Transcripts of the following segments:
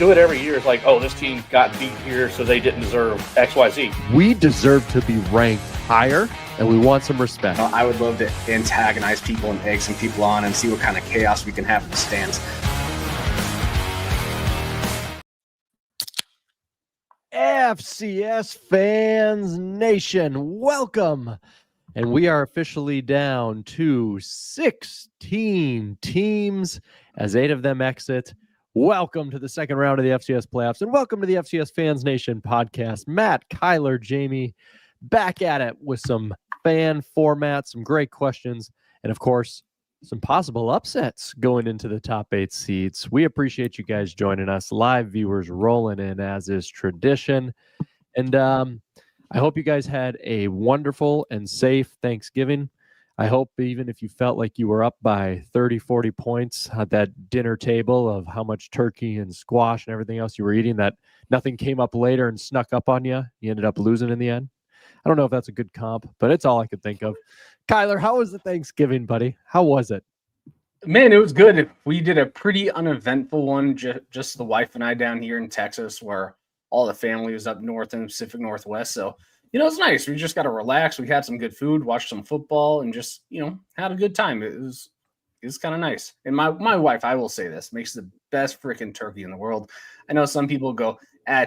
do it every year. It's like, oh, this team got beat here, so they didn't deserve X, Y, Z. We deserve to be ranked higher, and we want some respect. I would love to antagonize people and egg some people on and see what kind of chaos we can have in the stands. FCS Fans Nation, welcome. And we are officially down to 16 teams as 8 of them exit. Welcome to the second round of the FCS playoffs, and welcome to the FCS Fans Nation podcast. Matt, Kyler, Jamie, back at it with some fan formats, some great questions, and of course, some possible upsets going into the top 8 seeds. We appreciate you guys joining us. Live viewers rolling in as is tradition. And I hope you guys had a wonderful and safe Thanksgiving. I hope even if you felt like you were up by 30, 40 points at that dinner table of how much turkey and squash and everything else you were eating, that nothing came up later and snuck up on you. You ended up losing in the end. I don't know if that's a good comp, but it's all I could think of. Kyler, how was the Thanksgiving, buddy? How was it? Man, it was good. We did a pretty uneventful one, just the wife and I down here in Texas, where all the family was up north in the Pacific Northwest. So, it's nice. We just got to relax. We had some good food, watched some football, and just, had a good time. It was kind of nice. And my wife, I will say this, makes the best freaking turkey in the world. I know some people go,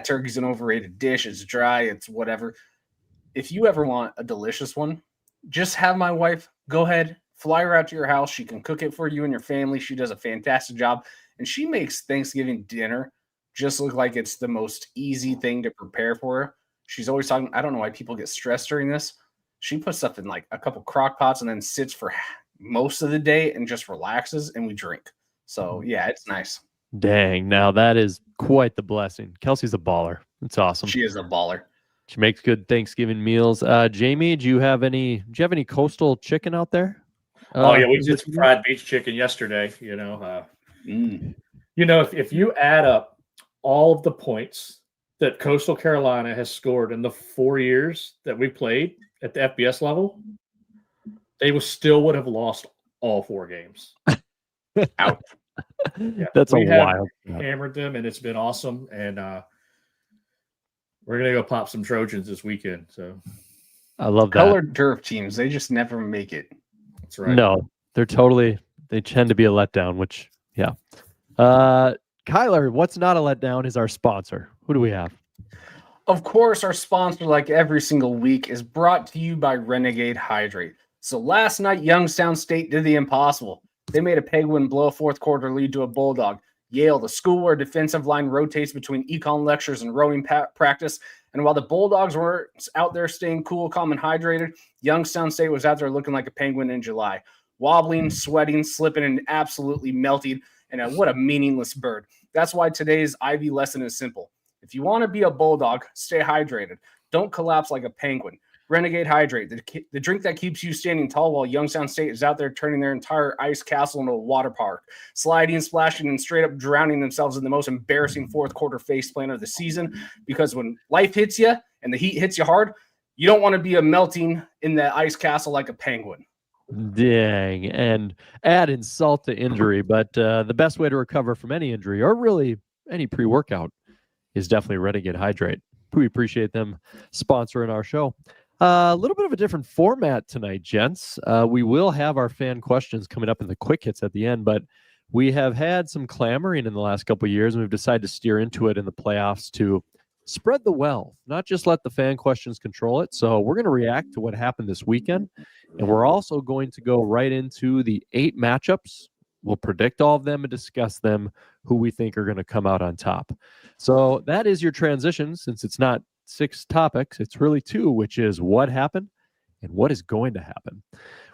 turkey's an overrated dish. It's dry. It's whatever. If you ever want a delicious one, just have my wife go ahead, fly her out to your house. She can cook it for you and your family. She does a fantastic job. And she makes Thanksgiving dinner just look like it's the most easy thing to prepare for her. She's always talking. I don't know why people get stressed during this. She puts stuff in like a couple crock pots and then sits for most of the day and just relaxes, and we drink. So, yeah, it's nice. Dang. Now that is quite the blessing. Kelsey's a baller. It's awesome. She is a baller. She makes good Thanksgiving meals. Jamie, do you have any coastal chicken out there? We did some fried beach chicken yesterday. If you add up all of the points that Coastal Carolina has scored in the 4 years that we played at the FBS level, they still would have lost all 4 games. Out. Yeah, that's a wild. Hammered them, and it's been awesome. And we're gonna go pop some Trojans this weekend. So I love that. Colored turf teams, they just never make it. That's right. No, they tend to be a letdown. Which, yeah. Kyler, what's not a letdown is our sponsor. Who do we have? Of course, our sponsor, like every single week, is brought to you by Renegade Hydrate. So last night, Youngstown State did the impossible. They made a Penguin blow a fourth quarter lead to a Bulldog. Yale, the school where defensive line rotates between econ lectures and rowing practice. And while the Bulldogs were out there staying cool, calm, and hydrated, Youngstown State was out there looking like a penguin in July. Wobbling, sweating, slipping, and absolutely melting. And what a meaningless bird. That's why today's Ivy lesson is simple. If you want to be a Bulldog, stay hydrated. Don't collapse like a penguin. Renegade Hydrate, the drink that keeps you standing tall while Youngstown State is out there turning their entire ice castle into a water park, sliding, splashing, and straight up drowning themselves in the most embarrassing fourth quarter faceplant of the season. Because when life hits you and the heat hits you hard, you don't want to be melting in the ice castle like a penguin. Dang, and add insult to injury, but the best way to recover from any injury or really any pre-workout is definitely Renegade Hydrate. We appreciate them sponsoring our show. A little bit of a different format tonight, gents. We will have our fan questions coming up in the quick hits at the end, but we have had some clamoring in the last couple of years, and we've decided to steer into it in the playoffs to spread the wealth, not just let the fan questions control it. So we're going to react to what happened this weekend, and we're also going to go right into the 8 matchups. We'll predict all of them and discuss them, who we think are going to come out on top. So that is your transition. Since it's not 6 topics, it's really 2, which is what happened and what is going to happen.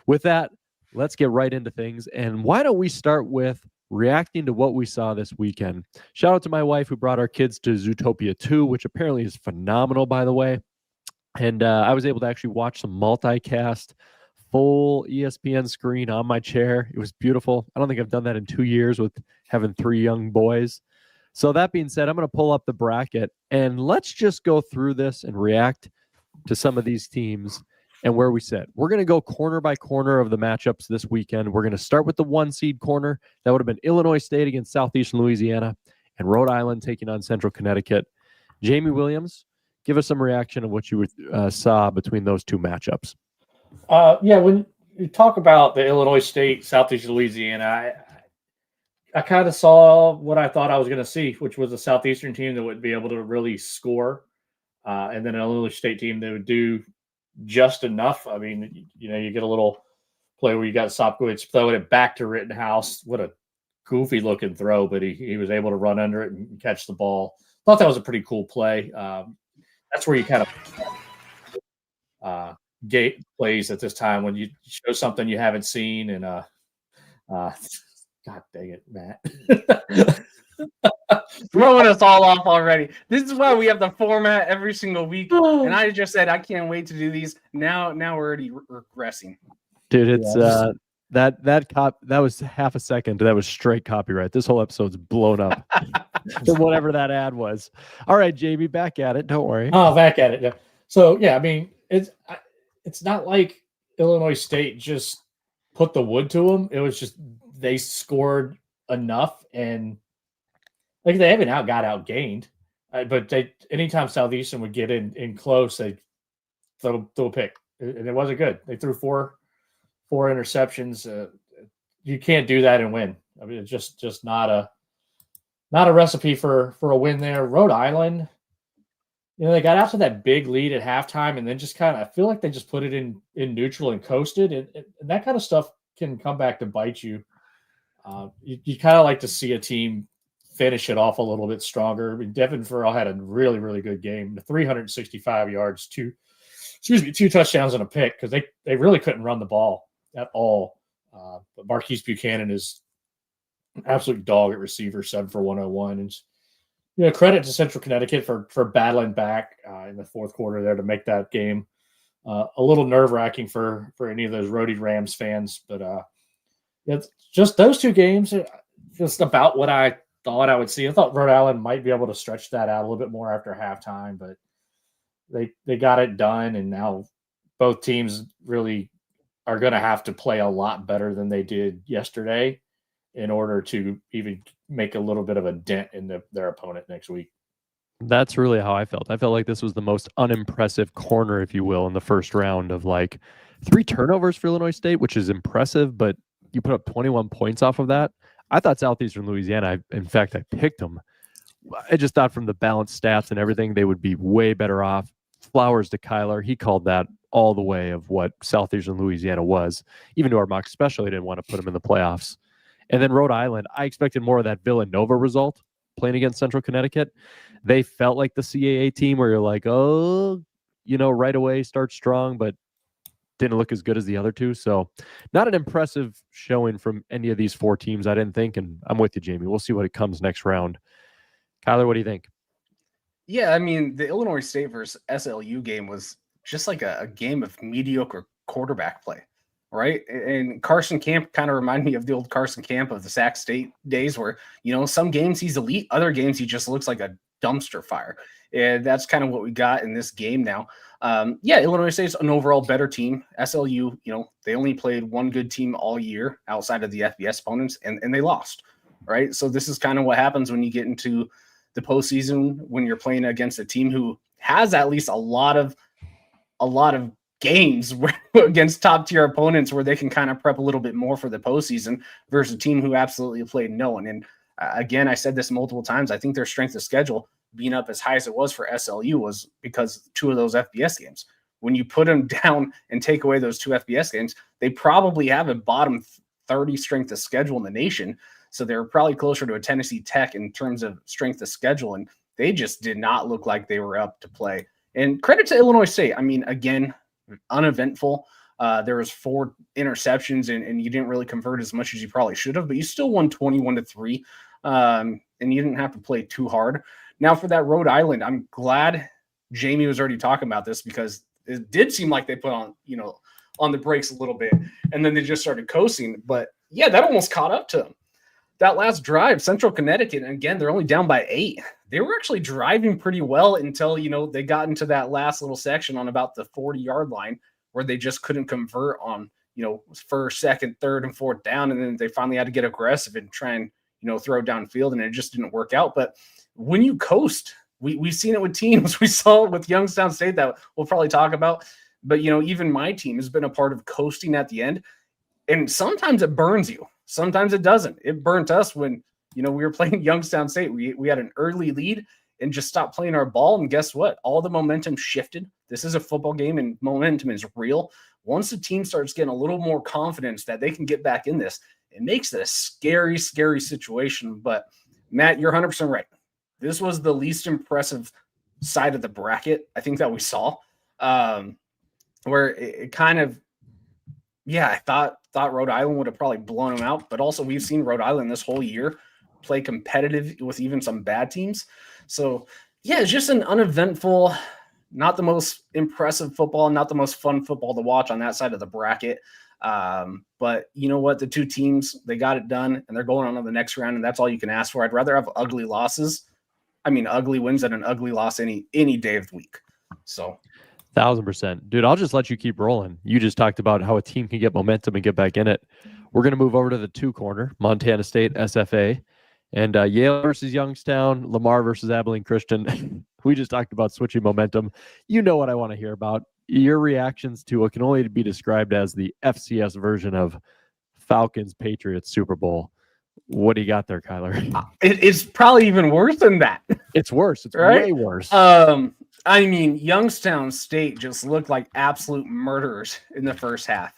With that, let's get right into things. And why don't we start with reacting to what we saw this weekend? Shout out to my wife who brought our kids to Zootopia 2, which apparently is phenomenal, by the way. And I was able to actually watch some multicast, full ESPN screen on my chair. It was beautiful. I don't think I've done that in 2 years with having 3 young boys. So that being said, I'm going to pull up the bracket and let's just go through this and react to some of these teams and where we sit. We're going to go corner by corner of the matchups this weekend. We're going to start with the 1 seed corner. That would have been Illinois State against Southeastern Louisiana. and Rhode Island taking on Central Connecticut. Jamie Williams, give us some reaction of what you saw between those two matchups. When you talk about the Illinois State, Southeastern Louisiana, I kind of saw what I thought I was going to see, which was a Southeastern team that would be able to really score, and then an Illinois State team that would do just enough. I mean, you get a little play where you got Sopkowitz throwing it back to Rittenhouse. What a goofy looking throw, but he was able to run under it and catch the ball. Thought that was a pretty cool play. That's where you kind of gate plays at this time, when you show something you haven't seen. And God dang it, Matt. Throwing us all off already. This is why we have the format every single week. And I just said I can't wait to do these. Now we're already regressing. Dude, it's that was half a second. That was straight copyright. This whole episode's blown up from whatever that ad was. All right, Jamie, back at it. Don't worry. Oh, back at it. Yeah. So I mean, it's not like Illinois State just put the wood to them. It was just they scored enough, and like they haven't outgained. But anytime Southeastern would get in close, they throw a pick, and it wasn't good. They threw four interceptions. You can't do that and win. I mean, it's just not a recipe for a win there. Rhode Island, they got out to that big lead at halftime, and then just kind of, I feel like they just put it in neutral and coasted, and that kind of stuff can come back to bite you. You kind of like to see a team finish it off a little bit stronger. I mean, Devin Farrell had a really, really good game. 365 yards, two touchdowns and a pick, because they really couldn't run the ball at all. But Marquise Buchanan is an absolute dog at receiver, 7 for 101. And credit to Central Connecticut for battling back in the fourth quarter there to make that game a little nerve-wracking for any of those Rhody Rams fans. But it's just those two games are just about what I thought I would see. I thought Rhode Island might be able to stretch that out a little bit more after halftime, but they got it done, and now both teams really are going to have to play a lot better than they did yesterday in order to even make a little bit of a dent in their opponent next week. That's really how I felt. I felt like this was the most unimpressive corner, if you will, in the first round, of like 3 turnovers for Illinois State, which is impressive, but you put up 21 points off of that. I thought Southeastern Louisiana, in fact, I picked them. I just thought from the balanced stats and everything, they would be way better off. Flowers to Kyler. He called that all the way of what Southeastern Louisiana was. Even to our mock special, he didn't want to put them in the playoffs. And then Rhode Island, I expected more of that Villanova result playing against Central Connecticut. They felt like the CAA team where you're like, right away, start strong, but didn't look as good as the other two. So not an impressive showing from any of these 4 teams, I didn't think. And I'm with you, Jamie. We'll see what it comes next round. Kyler, what do you think? Yeah, I mean, the Illinois State versus SLU game was just like a game of mediocre quarterback play, right? And Carson Camp kind of reminded me of the old Carson Camp of the Sac State days where, some games he's elite, other games he just looks like a dumpster fire. And that's kind of what we got in this game now. Illinois State's an overall better team. SLU, they only played one good team all year outside of the FBS opponents, and they lost, right? So this is kind of what happens when you get into the postseason, when you're playing against a team who has at least a lot of games against top tier opponents where they can kind of prep a little bit more for the postseason versus a team who absolutely played no one. And again, I said this multiple times. I think their strength of schedule being up as high as it was for SLU was because 2 of those FBS games. When you put them down and take away those 2 FBS games, they probably have a bottom 30 strength of schedule in the nation. So they're probably closer to a Tennessee Tech in terms of strength of schedule. And they just did not look like they were up to play. And credit to Illinois State. I mean, again, uneventful. There was 4 interceptions, and you didn't really convert as much as you probably should have, but you still won 21-3. And you didn't have to play too hard. Now for that Rhode Island, I'm glad Jamie was already talking about this, because it did seem like they put on the brakes a little bit, and then they just started coasting. But yeah, that almost caught up to them. That last drive, Central Connecticut, and again, they're only down by 8. They were actually driving pretty well until, they got into that last little section on about the 40-yard line where they just couldn't convert on, first, second, third, and fourth down. And then they finally had to get aggressive and try and, throw it downfield, and it just didn't work out. But when you coast, we've seen it with teams. We saw it with Youngstown State that we'll probably talk about. But, even my team has been a part of coasting at the end. And sometimes it burns you. Sometimes it doesn't. It burnt us when, we were playing Youngstown State. We had an early lead and just stopped playing our ball. And guess what? All the momentum shifted. This is a football game, and momentum is real. Once the team starts getting a little more confidence that they can get back in this, it makes it a scary, scary situation. But, Matt, you're 100% right. This was the least impressive side of the bracket, I think, that we saw, where it kind of, I thought Rhode Island would have probably blown them out. But also we've seen Rhode Island this whole year play competitive with even some bad teams. So, it's just an uneventful, not the most impressive football, not the most fun football to watch on that side of the bracket. But you know what? The two teams, they got it done, and they're going on to the next round, and that's all you can ask for. I'd rather have ugly wins than an ugly loss any day of the week. So 1,000%. Dude, I'll just let you keep rolling. You just talked about how a team can get momentum and get back in it. We're going to move over to the 2 corner, Montana State, SFA, and Yale versus Youngstown, Lamar versus Abilene Christian. We just talked about switching momentum. You know what I want to hear about. Your reactions to what can only be described as the FCS version of Falcons Patriots Super Bowl. What do you got there, Kyler? It's probably even worse than that. It's worse. It's right? Way worse. Youngstown State just looked like absolute murderers in the first half.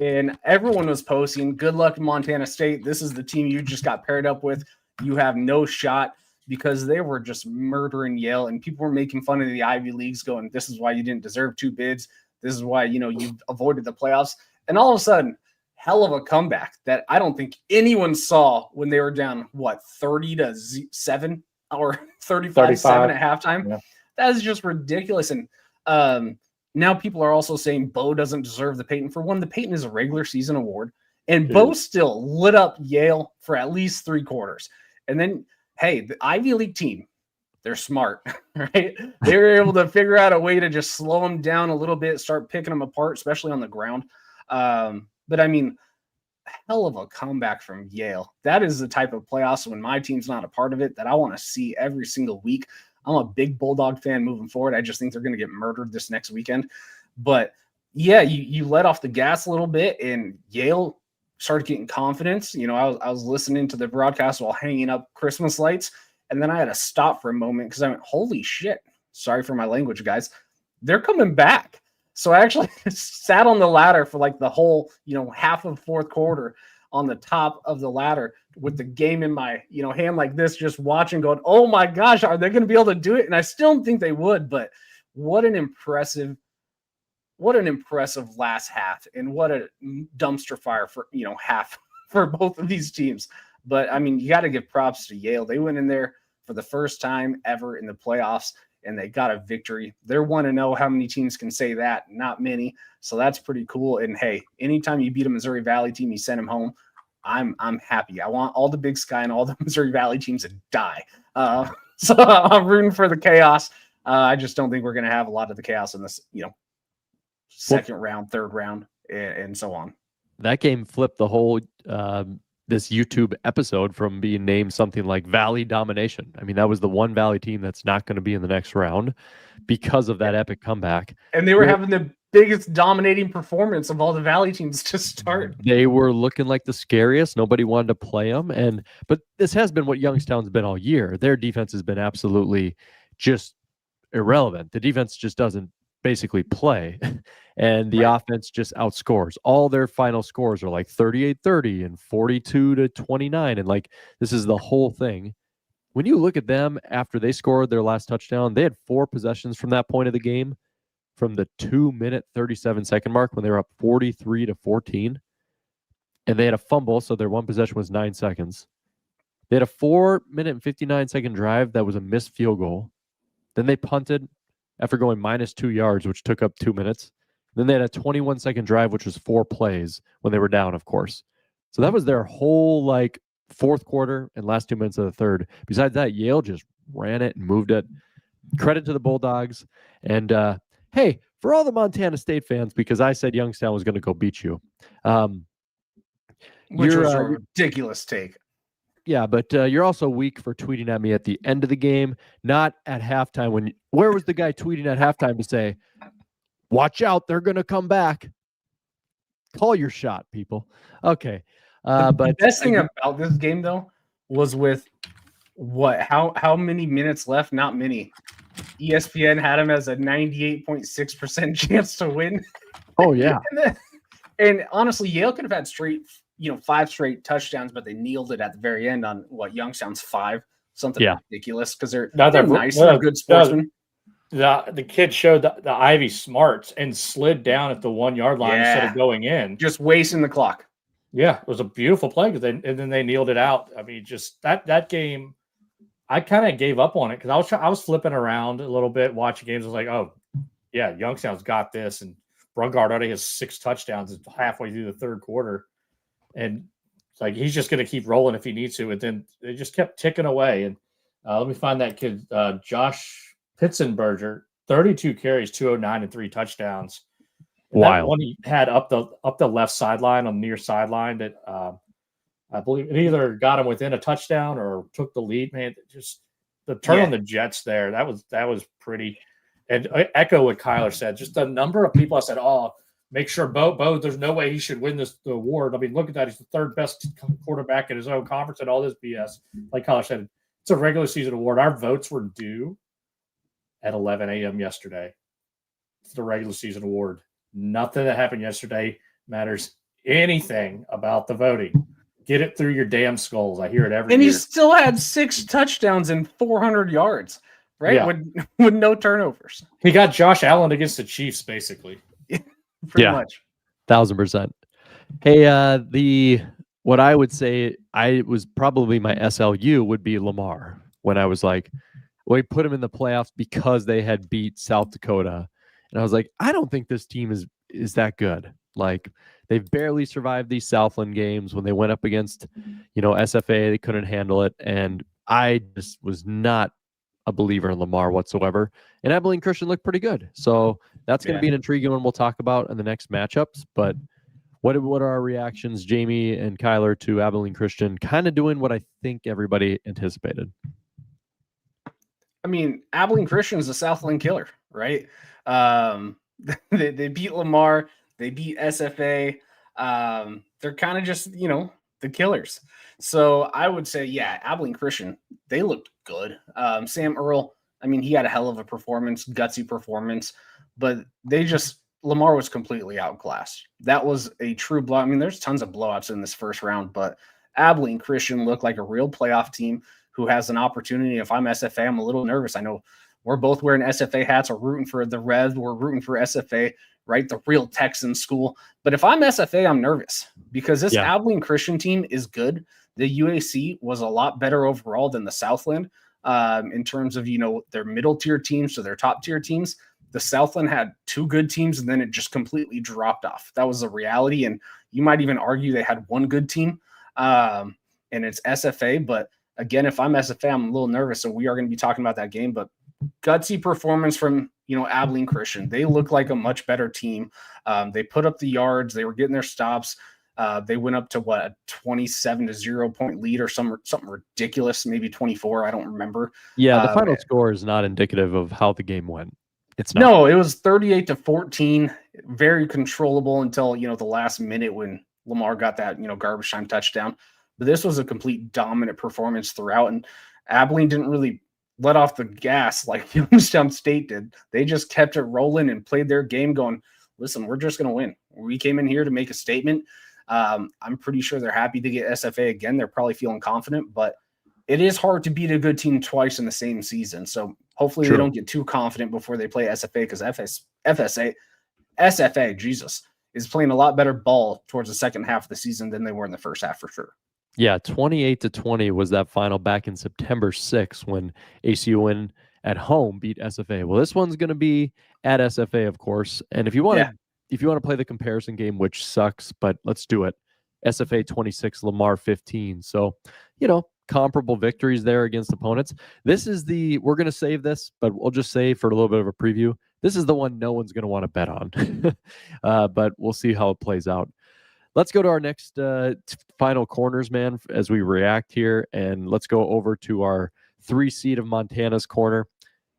And everyone was posting, good luck in Montana State. This is the team you just got paired up with. You have no shot, because they were just murdering Yale. And people were making fun of the Ivy Leagues, going, this is why you didn't deserve 2 bids. This is why, you avoided the playoffs. And all of a sudden, hell of a comeback that I don't think anyone saw when they were down, 30-7 or 35-7 at halftime. Yeah. That is just ridiculous. And now people are also saying Bo doesn't deserve the Peyton. For one, the Peyton is a regular season award, and Bo still lit up Yale for at least 3 quarters. And then, hey, the Ivy League team, they're smart, right? They were able to figure out a way to just slow them down a little bit, start picking them apart, especially on the ground. But hell of a comeback from Yale. That is the type of playoffs, when my team's not a part of it, that I want to see every single week. I'm a big Bulldog fan moving forward. I just think they're going to get murdered this next weekend. But you let off the gas a little bit, and Yale started getting confidence. I was listening to the broadcast while hanging up Christmas lights, and then I had to stop for a moment because I went, holy shit. Sorry for my language, guys. They're coming back. So I actually sat on the ladder for the whole, half of fourth quarter on the top of the ladder with the game in my, hand like this, just watching, going, oh my gosh, are they going to be able to do it? And I still don't think they would, but what an impressive last half, and what a dumpster fire for, half for both of these teams. But you got to give props to Yale. They went in there for the first time ever in the playoffs, and they got a victory. They're 1-0. How many teams can say that? Not many. So that's pretty cool. And hey, anytime you beat a Missouri Valley team, you send them home. I'm happy. I want all the Big Sky and all the Missouri Valley teams to die. So I'm rooting for the chaos. I just don't think we're going to have a lot of the chaos in this, second round, third round, and so on. That game flipped the whole this YouTube episode from being named something like Valley Domination. That was the one Valley team that's not going to be in the next round because of that epic comeback. And they were having the biggest dominating performance of all the Valley teams to start. They were looking like the scariest. Nobody wanted to play them. But this has been what Youngstown's been all year. Their defense has been absolutely just irrelevant. The defense just doesn't basically play. And the offense just outscores. All their final scores are 38-30 and 42-29. And this is the whole thing. When you look at them after they scored their last touchdown, they had 4 possessions from that point of the game, from the 2-minute 37-second mark when they were up 43-14. And they had a fumble, so their one possession was 9 seconds. They had a 4-minute and 59-second drive that was a missed field goal. Then they punted after going -2 yards, which took up 2 minutes. Then they had a 21-second drive, which was 4 plays when they were down, of course. So that was their whole fourth quarter and last 2 minutes of the third. Besides that, Yale just ran it and moved it. Credit to the Bulldogs. And hey, for all the Montana State fans, because I said Youngstown was going to go beat you. Which was a ridiculous take. Yeah, but you're also weak for tweeting at me at the end of the game, not at halftime. Where was the guy tweeting at halftime to say, "Watch out, they're going to come back"? Call your shot, people. Okay, but the best thing about this game though was with how many minutes left? Not many. ESPN had him as a 98.6% chance to win. Oh yeah, and honestly, Yale could have had 5 straight touchdowns, but they kneeled it at the very end on Youngstown's 5, something ridiculous because they're nice, they're good sportsmen. The kid showed the Ivy smarts and slid down at the 1 yard line instead of going in, just wasting the clock. Yeah, it was a beautiful play and then they kneeled it out. I mean, just that game, I kind of gave up on it because I was flipping around a little bit watching games. I was like, oh yeah, Youngstown's got this, and Brungard already has 6 touchdowns halfway through the third quarter. And it's like he's just going to keep rolling if he needs to. And then they just kept ticking away. And let me find that kid, Josh Pitzenberger, 32 carries, 209, and 3 touchdowns. Wow. That one he had up the left sideline on the near sideline that I believe it either got him within a touchdown or took the lead. Man, just the turn on the Jets there. That was pretty. And echo what Kyler said. Just the number of people I said, oh, make sure Bo, there's no way he should win the award. I mean, look at that. He's the 3rd best quarterback in his own conference and all this BS. Like Kyler said, it's a regular season award. Our votes were due at 11 a.m. yesterday. It's the regular season award. Nothing that happened yesterday matters anything about the voting. Get it through your damn skulls. I hear it every year. And he still had 6 touchdowns and 400 yards, right? Yeah. With no turnovers. He got Josh Allen against the Chiefs, basically. Pretty much. 1,000%. Hey, what I would say I was probably my SLU would be Lamar when I was like, we put him in the playoffs because they had beat South Dakota. And I was like, I don't think this team is that good. Like, they've barely survived these Southland games. When they went up against, SFA, they couldn't handle it. And I just was not a believer in Lamar whatsoever. And Abilene Christian looked pretty good. So that's going to be an intriguing one we'll talk about in the next matchups. But what are our reactions, Jamie and Kyler, to Abilene Christian kind of doing what I think everybody anticipated? I mean, Abilene Christian is a Southland killer, right? They beat Lamar. They beat SFA. They're kind of just, the killers. So I would say, yeah, Abilene Christian, they looked good. Sam Earl, I mean, he had a hell of a performance, gutsy performance, but Lamar was completely outclassed. That was a true blowout. I mean, there's tons of blowouts in this first round, but Abilene Christian looked like a real playoff team who has an opportunity. If I'm SFA, I'm a little nervous. I know we're both wearing SFA hats. We're rooting for the Reds. We're rooting for SFA, right? The real Texan school. But if I'm SFA, I'm nervous because this Abilene Christian team is good. The UAC was a lot better overall than the Southland in terms of, their middle tier teams to their top tier teams. The Southland had 2 good teams, and then it just completely dropped off. That was the reality. And you might even argue they had 1 good team, and it's SFA. But again, if I'm SFA, I'm a little nervous. So we are going to be talking about that game. But gutsy performance from, Abilene Christian. They look like a much better team. They put up the yards. They were getting their stops. They went up to a 27-0 point lead or something ridiculous, maybe 24. I don't remember. Yeah, the final score is not indicative of how the game went. It's not. No, it was 38-14, very controllable until, the last minute when Lamar got that, garbage time touchdown. But this was a complete dominant performance throughout, and Abilene didn't really let off the gas like Youngstown State did. They just kept it rolling and played their game going, listen, we're just going to win. We came in here to make a statement. I'm pretty sure they're happy to get SFA again. They're probably feeling confident, but it is hard to beat a good team twice in the same season. So hopefully they don't get too confident before they play SFA, because SFA, Jesus, is playing a lot better ball towards the second half of the season than they were in the first half for sure. Yeah, 28-20 was that final back in September 6th when ACUN at home beat SFA. Well, this one's going to be at SFA, of course. And if you want to play the comparison game, which sucks, but let's do it. SFA 26, Lamar 15. So, comparable victories there against opponents. This is we're going to save this, but we'll just say for a little bit of a preview, this is the one no one's going to want to bet on. But we'll see how it plays out. let's go to our next final corners, man, as we react here. And let's go over to our 3 seed of Montana's corner.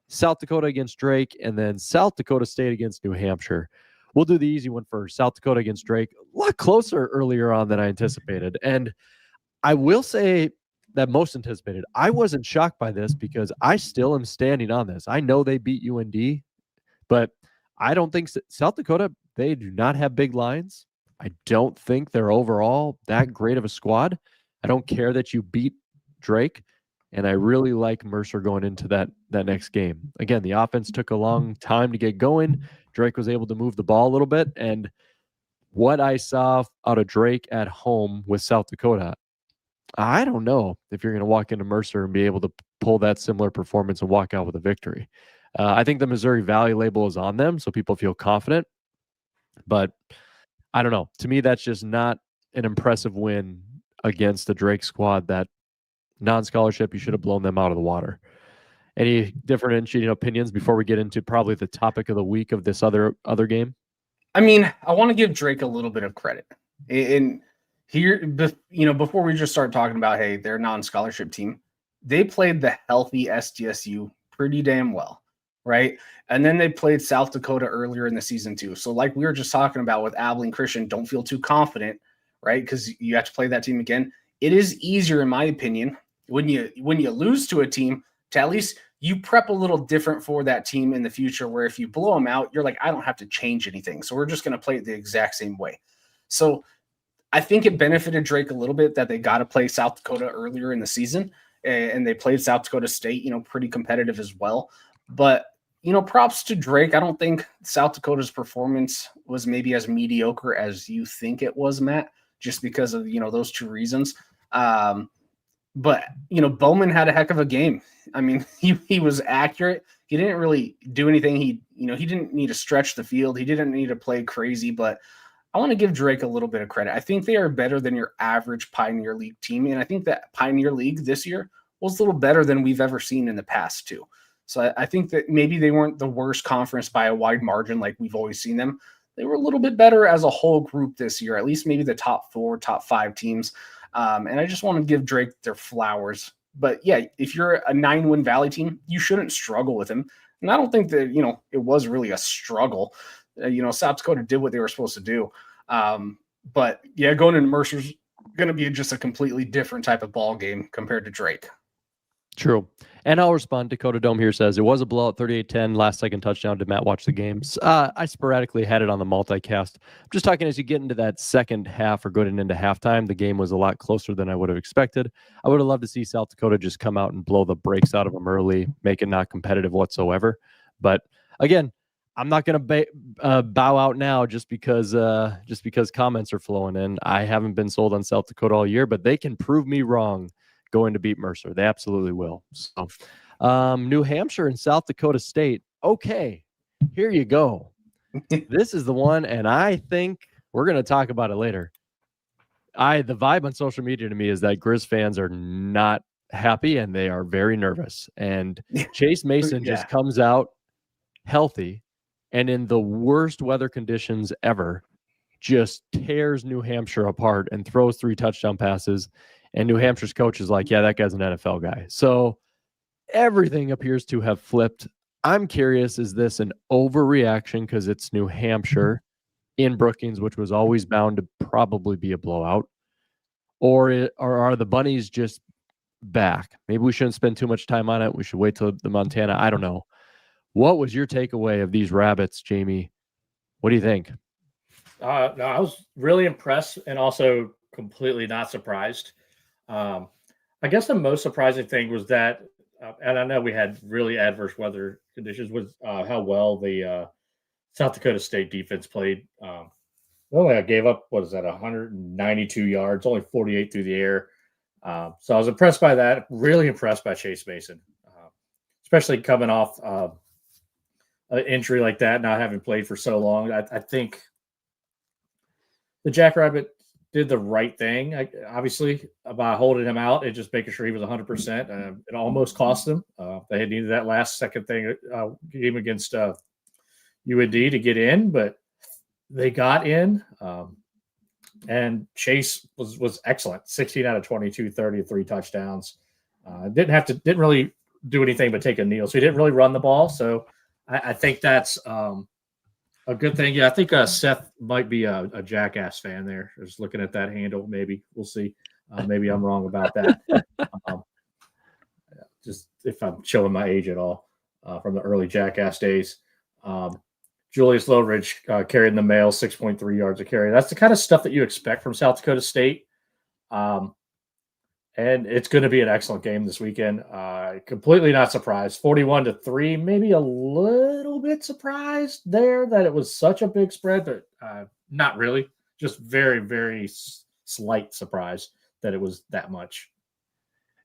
South Dakota against Drake, and then South Dakota State against New Hampshire. We'll do the easy one first. South Dakota against Drake. A lot closer earlier on than I anticipated. And I will say that most anticipated. I wasn't shocked by this because I still am standing on this. I know they beat UND, but I don't think South Dakota, they do not have big lines. I don't think they're overall that great of a squad. I don't care that you beat Drake. And I really like Mercer going into that next game. Again, the offense took a long time to get going. Drake was able to move the ball a little bit. And what I saw out of Drake at home with South Dakota, I don't know if you're going to walk into Mercer and be able to pull that similar performance and walk out with a victory. I think the Missouri Valley label is on them, so people feel confident. But I don't know. To me, that's just not an impressive win against the Drake squad that non-scholarship, you should have blown them out of the water. Any differentiating opinions before we get into probably the topic of the week of this other game? I mean, I want to give Drake a little bit of credit. And here, before we just start talking about, hey, they're a non-scholarship team, they played the healthy SDSU pretty damn well, right? And then they played South Dakota earlier in the season too. So like we were just talking about with Abilene Christian, don't feel too confident, right? Because you have to play that team again. It is easier, in my opinion, when you lose to a team, to at least you prep a little different for that team in the future, where if you blow them out, you're like, I don't have to change anything. So we're just going to play it the exact same way. So I think it benefited Drake a little bit that they got to play South Dakota earlier in the season, and they played South Dakota State, pretty competitive as well. But, props to Drake. I don't think South Dakota's performance was maybe as mediocre as you think it was, Matt, just because of, those 2 reasons. But, Bowman had a heck of a game. I mean, he was accurate. He didn't really do anything. He didn't need to stretch the field. He didn't need to play crazy, but I want to give Drake a little bit of credit. I think they are better than your average Pioneer League team. And I think that Pioneer League this year was a little better than we've ever seen in the past too. So I think that maybe they weren't the worst conference by a wide margin like we've always seen them. They were a little bit better as a whole group this year, at least maybe the top 4, top 5 teams. And I just want to give Drake their flowers. But yeah, if you're a 9-win Valley team, you shouldn't struggle with him. And I don't think that, it was really a struggle. South Dakota did what they were supposed to do. But yeah, going into Mercer's going to be just a completely different type of ball game compared to Drake. True. And I'll respond. Dakota Dome here says, it was a blowout, 38-10, last second touchdown. Did Matt watch the games? I sporadically had it on the multicast. I'm just talking as you get into that second half or going into halftime, the game was a lot closer than I would have expected. I would have loved to see South Dakota just come out and blow the brakes out of them early, make it not competitive whatsoever. But again, I'm not going to bow out now just because comments are flowing in. I haven't been sold on South Dakota all year, but they can prove me wrong going to beat Mercer. They absolutely will. So, New Hampshire and South Dakota State. Okay, here you go. This is the one, and I think we're going to talk about it later. The vibe on social media to me is that Grizz fans are not happy, and they are very nervous. And Chase Mason just comes out healthy, and in the worst weather conditions ever, just tears New Hampshire apart and throws 3 touchdown passes. And New Hampshire's coach is like, yeah, that guy's an NFL guy. So everything appears to have flipped. I'm curious, is this an overreaction because it's New Hampshire in Brookings, which was always bound to probably be a blowout? Or are the Bunnies just back? Maybe we shouldn't spend too much time on it. We should wait till the Montana. I don't know. What was your takeaway of these Rabbits, Jamie? What do you think? No, I was really impressed and also completely not surprised. I guess the most surprising thing was that, and I know we had really adverse weather conditions, was how well the South Dakota State defense played. I gave up, 192 yards, only 48 through the air. So I was impressed by that, really impressed by Chase Mason, especially coming off an injury like that, not having played for so long. I think the Jackrabbit did the right thing, obviously, by holding him out and just making sure he was 100%. It almost cost them. They had needed that last second game against UND to get in, but they got in. And Chase was excellent. 16 out of 22, 33 touchdowns. Didn't really do anything but take a kneel. So he didn't really run the ball. So I think that's a good thing. Yeah, I think Seth might be a Jackass fan there. Just looking at that handle, maybe. We'll see. Maybe I'm wrong about that. Just if I'm showing my age at all from the early Jackass days. Julius Lowridge carrying the mail, 6.3 yards a carry. That's the kind of stuff that you expect from South Dakota State. And it's going to be an excellent game this weekend. Completely not surprised. 41-3, maybe a little bit surprised there that it was such a big spread, but not really. Just very, very slight surprise that it was that much.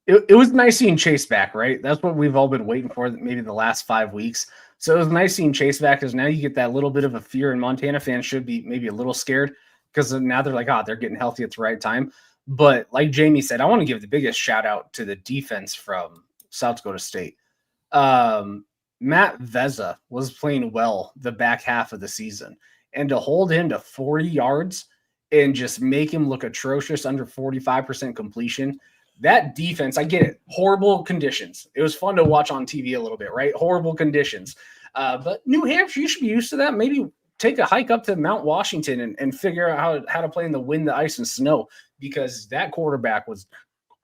It was nice seeing Chase back, right? That's what we've all been waiting for, maybe the last 5 weeks. So it was nice seeing Chase back because now you get that little bit of a fear, and Montana fans should be maybe a little scared because now they're like, they're getting healthy at the right time. But like Jamie said, I want to give the biggest shout out to the defense from South Dakota State. Matt Veza was playing well the back half of the season, and to hold him to 40 yards and just make him look atrocious under 45% completion. That defense, I get it. Horrible conditions. It was fun to watch on TV a little bit, right? Horrible conditions. But New Hampshire, you should be used to that. Maybe take a hike up to Mount Washington and figure out how to play in the wind, the ice, and snow, because that quarterback was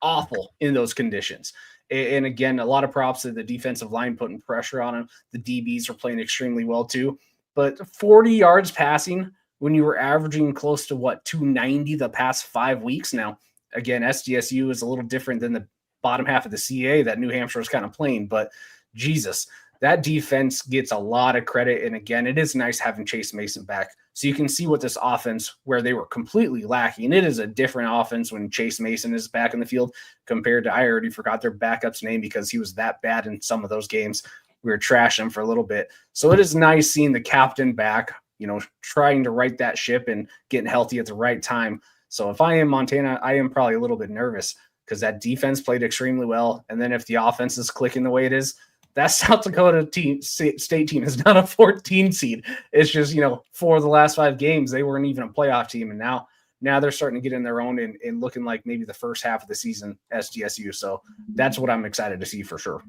awful in those conditions. And again, a lot of props to the defensive line putting pressure on him. The DBs are playing extremely well too. But 40 yards passing when you were averaging close to 290 the past 5 weeks now. Again, SDSU is a little different than the bottom half of the CA that New Hampshire is kind of playing, but Jesus, that defense gets a lot of credit. And again, it is nice having Chase Mason back. So you can see what this offense, where they were completely lacking. It is a different offense when Chase Mason is back in the field compared to, I already forgot their backup's name because he was that bad in some of those games. We were trashing him for a little bit. So it is nice seeing the captain back, trying to right that ship and getting healthy at the right time. So if I am Montana, I am probably a little bit nervous because that defense played extremely well. And then if the offense is clicking the way it is, that South Dakota state team is not a 14 seed. It's just, for the last 5 games, they weren't even a playoff team. And now they're starting to get in their own and looking like maybe the first half of the season SDSU. So that's what I'm excited to see for sure.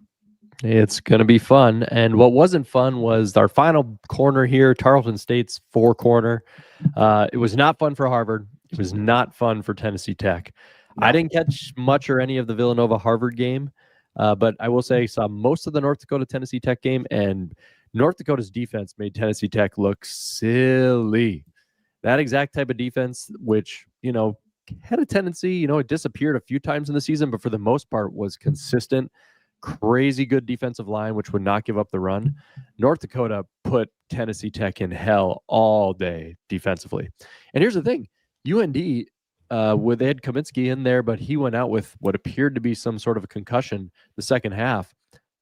It's going to be fun. And what wasn't fun was our final corner here, Tarleton State's 4 corner. It was not fun for Harvard. It was not fun for Tennessee Tech. I didn't catch much or any of the Villanova-Harvard game, but I will say I saw most of the North Dakota-Tennessee Tech game, and North Dakota's defense made Tennessee Tech look silly. That exact type of defense, which, had a tendency, it disappeared a few times in the season, but for the most part was consistent, crazy good defensive line, which would not give up the run. North Dakota put Tennessee Tech in hell all day defensively. And here's the thing. UND, they had Kaminsky in there, but he went out with what appeared to be some sort of a concussion the second half.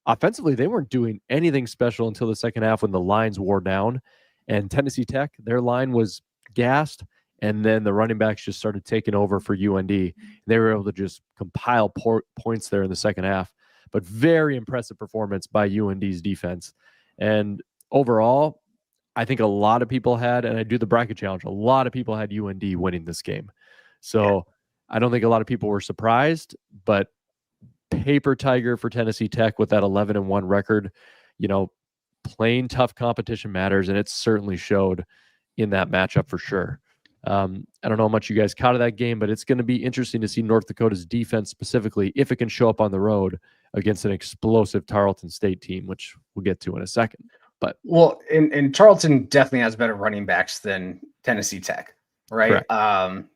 Offensively, they weren't doing anything special until the second half when the lines wore down. And Tennessee Tech, their line was gassed, and then the running backs just started taking over for UND. They were able to just compile points there in the second half. But very impressive performance by UND's defense. And overall, I think a lot of people had, and I do the bracket challenge, a lot of people had UND winning this game. So I don't think a lot of people were surprised, but paper tiger for Tennessee Tech with that 11-1 record, playing tough competition matters, and it certainly showed in that matchup for sure. I don't know how much you guys caught of that game, but it's going to be interesting to see North Dakota's defense specifically, if it can show up on the road against an explosive Tarleton State team, which we'll get to in a second. But and Tarleton definitely has better running backs than Tennessee Tech, right?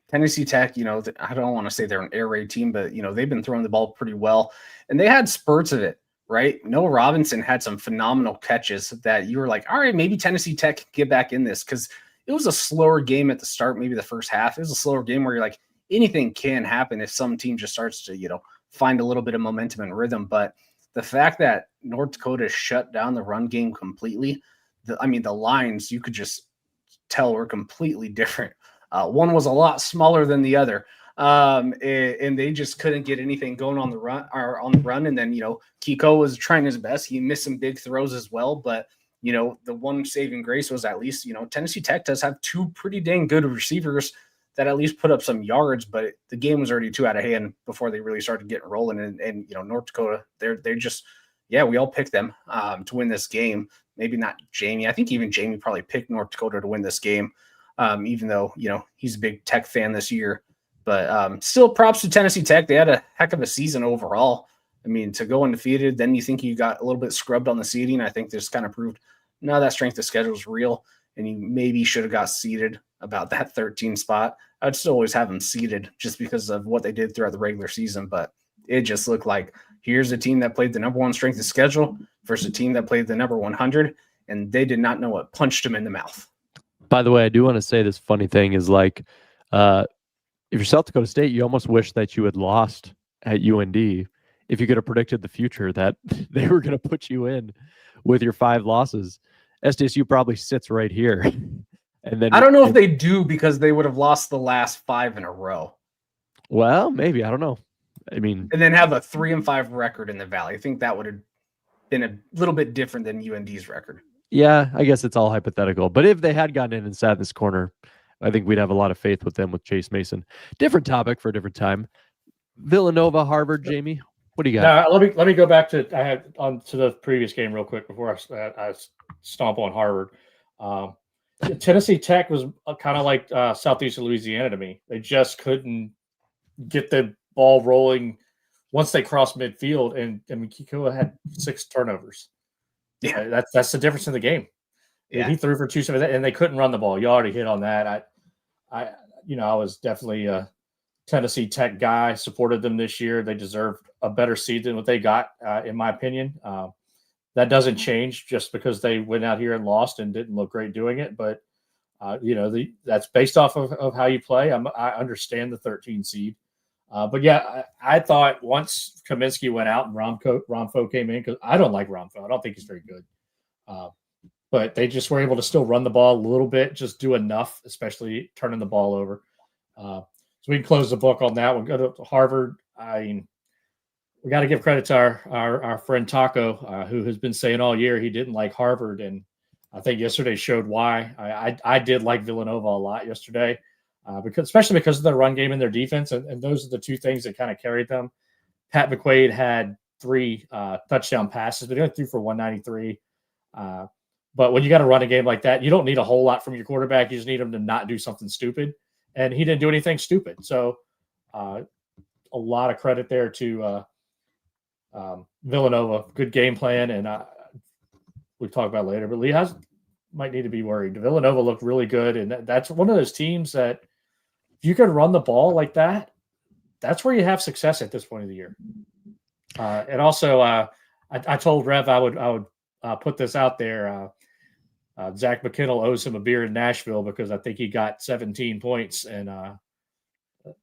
Tennessee Tech, I don't want to say they're an air raid team, but they've been throwing the ball pretty well, and they had spurts of it, right? Noah Robinson had some phenomenal catches that you were like, all right, maybe Tennessee Tech can get back in this, because it was a slower game at the start, maybe the first half. It was a slower game where you're like, anything can happen if some team just starts to, find a little bit of momentum and rhythm. But the fact that North Dakota shut down the run game completely, the lines, you could just tell were completely different. One was a lot smaller than the other, and they just couldn't get anything going on the run. And then, Kiko was trying his best. He missed some big throws as well, but the one saving grace was at least, Tennessee Tech does have 2 pretty dang good receivers that at least put up some yards, but the game was already too out of hand before they really started getting rolling. And North Dakota, they're just, we all picked them to win this game. Maybe not Jamie. I think even Jamie probably picked North Dakota to win this game, even though, he's a big Tech fan this year. But still props to Tennessee Tech. They had a heck of a season overall. I mean, to go undefeated, then you think you got a little bit scrubbed on the seeding. I think this kind of proved, no, that strength of schedule is real, and you maybe should have got seeded about that 13 spot. I'd still always have them seeded just because of what they did throughout the regular season, but it just looked like here's a team that played the number one strength of schedule versus a team that played the number 100, and they did not know what punched them in the mouth. By the way, I do want to say this funny thing is like, if you're South Dakota State, you almost wish that you had lost at UND if you could have predicted the future that they were going to put you in with your 5 losses. SDSU probably sits right here. And then I don't know if they do because they would have lost the last 5 in a row. Well, maybe. I don't know. I mean, and then have a 3-5 record in the Valley. I think that would have been a little bit different than UND's record. Yeah, I guess it's all hypothetical. But if they had gotten in and sat in this corner, I think we'd have a lot of faith with them with Chase Mason. Different topic for a different time. Villanova, Harvard, Jamie. What do you got? Now, let me go back to the previous game real quick before I stomp on Harvard. Tennessee Tech was kind of like Southeastern Louisiana to me. They just couldn't get the ball rolling once they crossed midfield, and Kiko had 6 turnovers. Yeah, that's the difference in the game. Yeah. He threw for 270, and they couldn't run the ball. You already hit on that. I was definitely a Tennessee Tech guy. Supported them this year. They deserved a better seed than what they got, in my opinion. That doesn't change just because they went out here and lost and didn't look great doing it. But that's based off of how you play. I understand the 13 seed. But yeah, I thought once Kaminsky went out and Romfo came in, because I don't like Romfo. I don't think he's very good. But they just were able to still run the ball a little bit, just do enough, especially turning the ball over. So we can close the book on that. We'll go to Harvard. I mean, we got to give credit to our friend Taco, who has been saying all year he didn't like Harvard. And I think yesterday showed why. I did like Villanova a lot yesterday. Especially because of their run game and their defense, and those are the 2 things that kind of carried them. Pat McQuaid had 3 touchdown passes, but he only threw for 193. But when you got to run a game like that, you don't need a whole lot from your quarterback. You just need him to not do something stupid, and he didn't do anything stupid. So a lot of credit there to Villanova. Good game plan, and we'll talk about it later. But Lehigh might need to be worried. Villanova looked really good, and that's one of those teams that if you can run the ball like that, that's where you have success at this point of the year. And also, I told Rev I would put this out there. Zach McKinnell owes him a beer in Nashville because I think he got 17 points and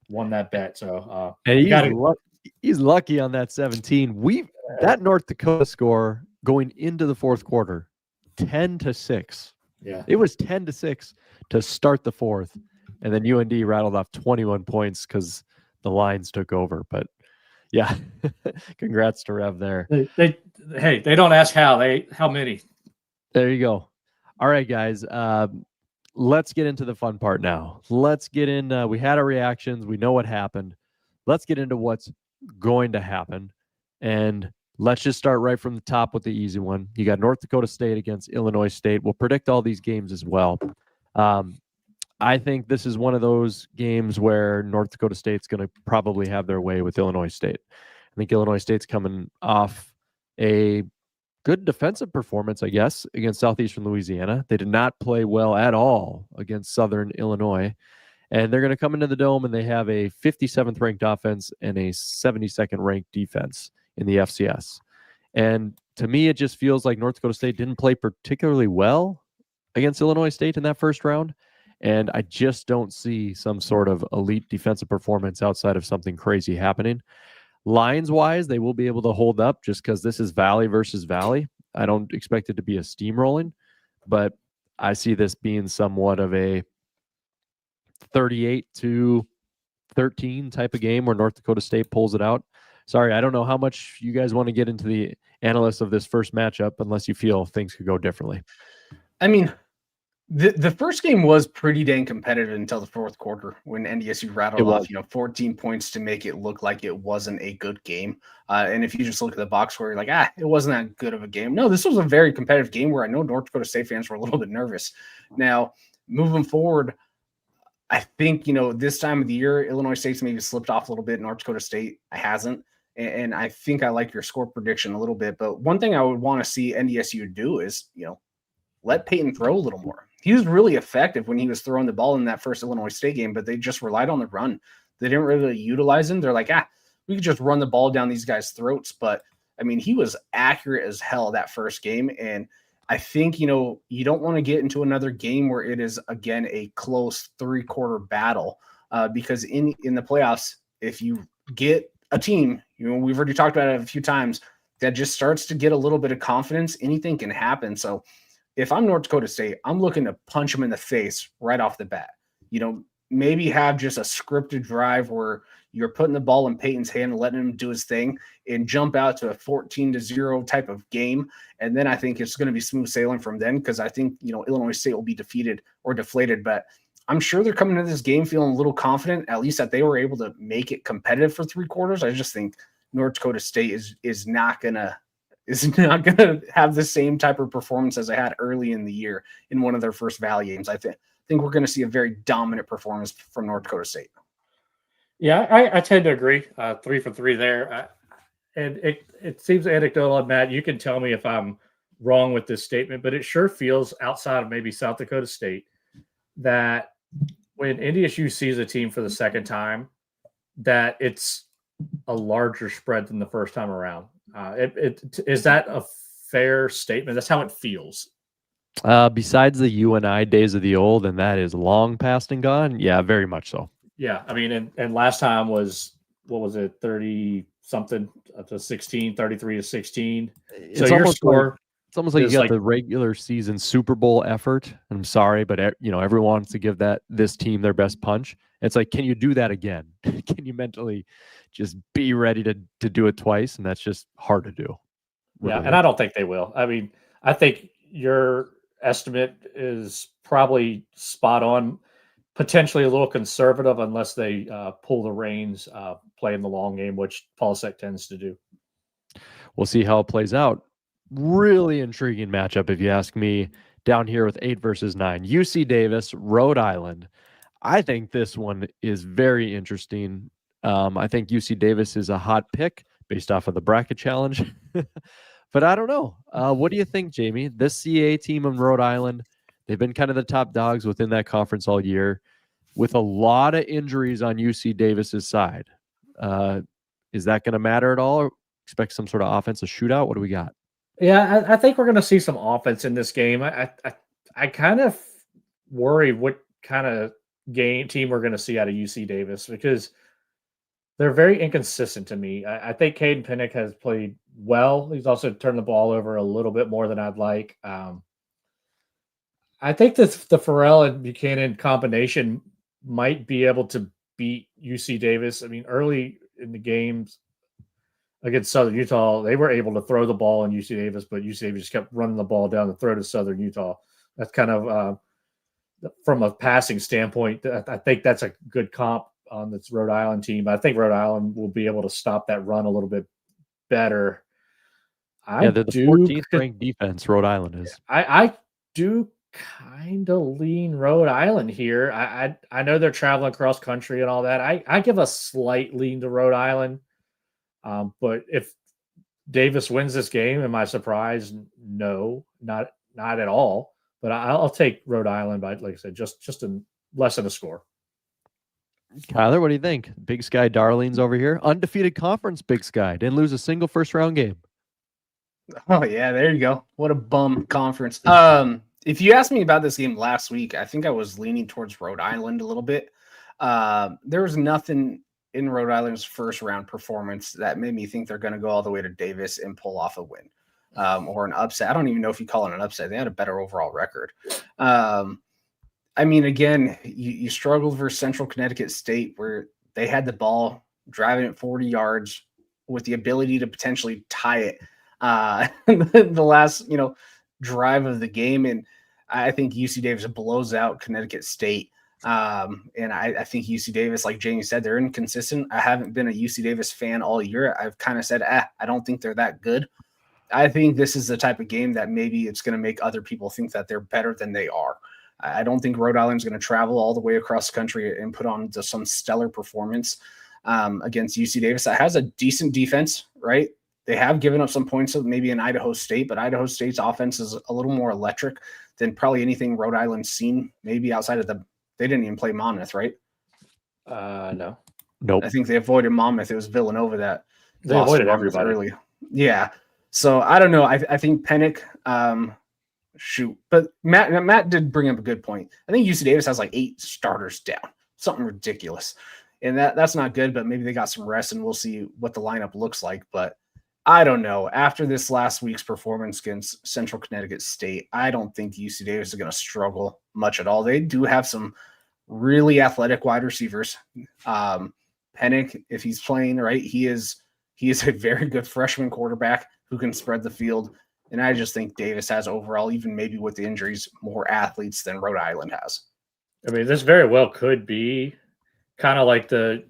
won that bet. So he's lucky on that 17. That North Dakota score going into the 4th quarter, 10-6. Yeah, it was 10-6 to start the 4th, and then UND rattled off 21 points because the lines took over. But yeah, congrats to Rev there. They don't ask how many. There you go. All right, guys. Let's get into the fun part now. Let's get in. We had our reactions. We know what happened. Let's get into what's going to happen. And let's just start right from the top with the easy one. You got North Dakota State against Illinois State. We'll predict all these games as well. I think this is one of those games where North Dakota State's going to probably have their way with Illinois State. I think Illinois State's coming off a good defensive performance, I guess, against Southeastern Louisiana. They did not play well at all against Southern Illinois. And they're going to come into the Dome, and they have a 57th ranked offense and a 72nd ranked defense in the FCS. And to me, it just feels like North Dakota State didn't play particularly well against Illinois State in that first round. And I just don't see some sort of elite defensive performance outside of something crazy happening. Lines-wise, they will be able to hold up just because this is Valley versus Valley. I don't expect it to be a steamrolling, but I see this being somewhat of a 38-13 type of game where North Dakota State pulls it out. Sorry, I don't know how much you guys want to get into the analysis of this first matchup unless you feel things could go differently. I mean, The first game was pretty dang competitive until the fourth quarter when NDSU rattled off, 14 points to make it look like it wasn't a good game. And if you just look at the box score, you're like, it wasn't that good of a game. No, this was a very competitive game where I know North Dakota State fans were a little bit nervous. Now, moving forward, I think, this time of the year, Illinois State's maybe slipped off a little bit. North Dakota State hasn't. And I think I like your score prediction a little bit. But one thing I would want to see NDSU do is, let Peyton throw a little more. He was really effective when he was throwing the ball in that first Illinois State game, but they just relied on the run. They didn't really utilize him. They're like, we could just run the ball down these guys' throats. But, I mean, he was accurate as hell that first game. And I think, you don't want to get into another game where it is, again, a close three-quarter battle because in the playoffs, if you get a team, we've already talked about it a few times, that just starts to get a little bit of confidence, anything can happen. So if I'm North Dakota State, I'm looking to punch him in the face right off the bat. Maybe have just a scripted drive where you're putting the ball in Peyton's hand and letting him do his thing and jump out to a 14-0 type of game. And then I think it's going to be smooth sailing from then because I think, Illinois State will be defeated or deflated. But I'm sure they're coming into this game feeling a little confident, at least that they were able to make it competitive for three quarters. I just think North Dakota State is not going to have the same type of performance as I had early in the year in one of their first Valley games. I think we're going to see a very dominant performance from North Dakota State. Yeah, I tend to agree. 3 for 3 there. And it seems anecdotal, Matt. You can tell me if I'm wrong with this statement, but it sure feels outside of maybe South Dakota State that when NDSU sees a team for the second time, that it's a larger spread than the first time around. Is that a fair statement? That's how it feels. Besides the UNI days of the old, and that is long past and gone. Yeah, very much so. Yeah, I mean, and last time was, what was it, 30-something to 16, 33 to 16. So your score... It's almost like you got the regular season Super Bowl effort. I'm sorry, but everyone wants to give this team their best punch. It's like, can you do that again? Can you mentally just be ready to do it twice? And that's just hard to do. Yeah, and I don't think they will. I mean, I think your estimate is probably spot on, potentially a little conservative unless they pull the reins, playing the long game, which Paulsek tends to do. We'll see how it plays out. Really intriguing matchup, if you ask me, down here with 8 versus 9. UC Davis, Rhode Island. I think this one is very interesting. I think UC Davis is a hot pick based off of the bracket challenge. But I don't know. What do you think, Jamie? This CAA team in Rhode Island, they've been kind of the top dogs within that conference all year with a lot of injuries on UC Davis's side. Is that going to matter at all? Or expect some sort of offensive shootout? What do we got? Yeah, I think we're going to see some offense in this game. I kind of worry what kind of team we're going to see out of UC Davis because they're very inconsistent to me. I think Caden Pinnock has played well. He's also turned the ball over a little bit more than I'd like. I think that the Farrell and Buchanan combination might be able to beat UC Davis. I mean, early in the games against Southern Utah, they were able to throw the ball in UC Davis, but UC Davis just kept running the ball down the throat of Southern Utah. That's kind of from a passing standpoint. I think that's a good comp on this Rhode Island team. I think Rhode Island will be able to stop that run a little bit better. They're the 14th ranked defense, Rhode Island is. I do kind of lean Rhode Island here. I know they're traveling cross country and all that. I give a slight lean to Rhode Island. But if Davis wins this game, am I surprised? No, not at all. But I'll take Rhode Island by, like I said, just less than a score. Kyler, what do you think? Big Sky Darlings over here. Undefeated conference, Big Sky. Didn't lose a single first-round game. Oh, yeah, there you go. What a bum conference. If you asked me about this game last week, I think I was leaning towards Rhode Island a little bit. There was nothing in Rhode Island's first-round performance that made me think they're going to go all the way to Davis and pull off a win or an upset. I don't even know if you call it an upset. They had a better overall record. I mean, again, you struggled versus Central Connecticut State where they had the ball driving it 40 yards with the ability to potentially tie it the last, drive of the game. And I think UC Davis blows out Connecticut State. And I think UC Davis, like Jamie said, they're inconsistent. I haven't been a UC Davis fan all year. I've kind of said, I don't think they're that good. I think this is the type of game that maybe it's going to make other people think that they're better than they are. I don't think Rhode Island's going to travel all the way across the country and put on some stellar performance against UC Davis. That has a decent defense, right? They have given up some points maybe in Idaho State, but Idaho State's offense is a little more electric than probably anything Rhode Island's seen, maybe outside of they didn't even play Monmouth, right? No. Nope. I think they avoided Monmouth. It was Villanova that They avoided everybody. early. Yeah. So I don't know. I think Pennick, but Matt did bring up a good point. I think UC Davis has like 8 starters down, something ridiculous. And that's not good, but maybe they got some rest and we'll see what the lineup looks like. But I don't know. After this last week's performance against Central Connecticut State, I don't think UC Davis is going to struggle much at all. They do have some really athletic wide receivers. Pennick, if he's playing right, he is a very good freshman quarterback who can spread the field. And I just think Davis has overall, even maybe with the injuries, more athletes than Rhode Island has. I mean, this very well could be kind of like the,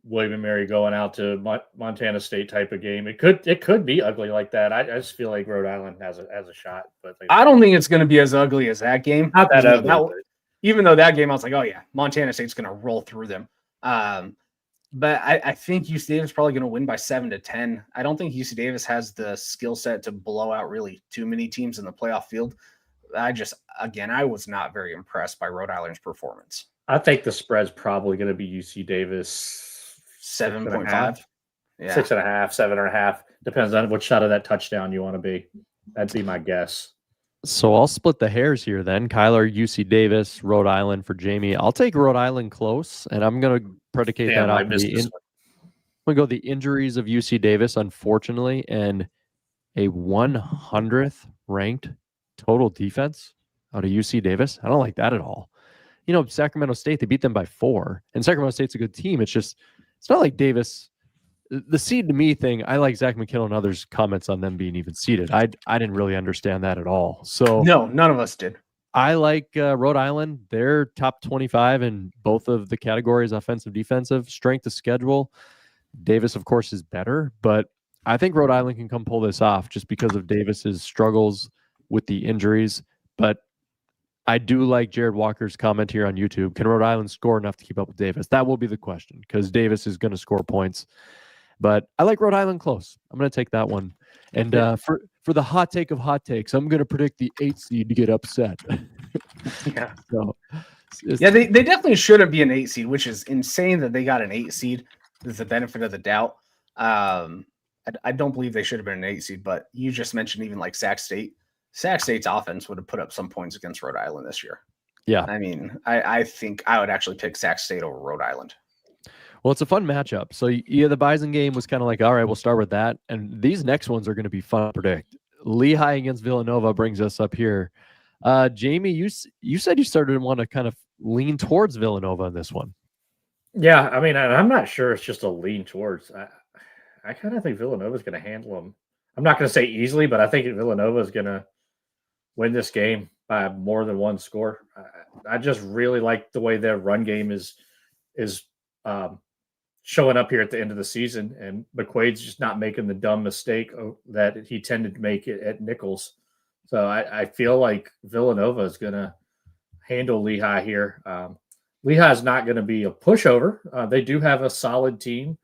William & Mary going out to Montana State type of game. It could be ugly like that. I just feel like Rhode Island has a shot. But I don't think it's going to be as ugly as that game. Not that ugly. Even though that game, I was like, oh yeah, Montana State's going to roll through them. But I think UC Davis is probably going to win by 7-10. I don't think UC Davis has the skill set to blow out really too many teams in the playoff field. I was not very impressed by Rhode Island's performance. I think the spread's probably going to be UC Davis 7.5. 6.5, 7.5. Depends on which side of that touchdown you want to be. That'd be my guess. So I'll split the hairs here then. Kyler, UC Davis, Rhode Island for Jamie. I'll take Rhode Island close, and I'm going to predicate that on I'm going to go the injuries of UC Davis, unfortunately, and a 100th ranked total defense out of UC Davis. I don't like that at all. Sacramento State, they beat them by 4, and Sacramento State's a good team. It's not like Davis. The seed to me thing, I like Zach McKinnell and others' comments on them being even seeded. I didn't really understand that at all. So no, none of us did. I like Rhode Island. They're top 25 in both of the categories, offensive, defensive, strength of schedule. Davis, of course, is better, but I think Rhode Island can come pull this off just because of Davis's struggles with the injuries. But I do like Jared Walker's comment here on YouTube. Can Rhode Island score enough to keep up with Davis? That will be the question because Davis is going to score points. But I like Rhode Island close. I'm going to take that one. And for the hot take of hot takes, I'm going to predict the 8 seed to get upset. Yeah. So, they definitely shouldn't be an 8 seed, which is insane that they got an 8 seed. Is the benefit of the doubt. I don't believe they should have been an 8 seed, but you just mentioned even like Sac State. Sac State's offense would have put up some points against Rhode Island this year. Yeah. I mean, I think I would actually pick Sac State over Rhode Island. Well, it's a fun matchup. So the Bison game was kind of like, all right, we'll start with that. And these next ones are going to be fun to predict. Lehigh against Villanova brings us up here. Jamie, you said you started to want to kind of lean towards Villanova in this one. Yeah, I mean, I'm not sure it's just a lean towards. I kind of think Villanova is going to handle them. I'm not going to say easily, but I think Villanova is going to win this game by more than one score. I just really like the way their run game is showing up here at the end of the season, and McQuaid's just not making the dumb mistake that he tended to make it at Nichols. So I feel like Villanova is going to handle Lehigh here. Lehigh is not going to be a pushover. They do have a solid team,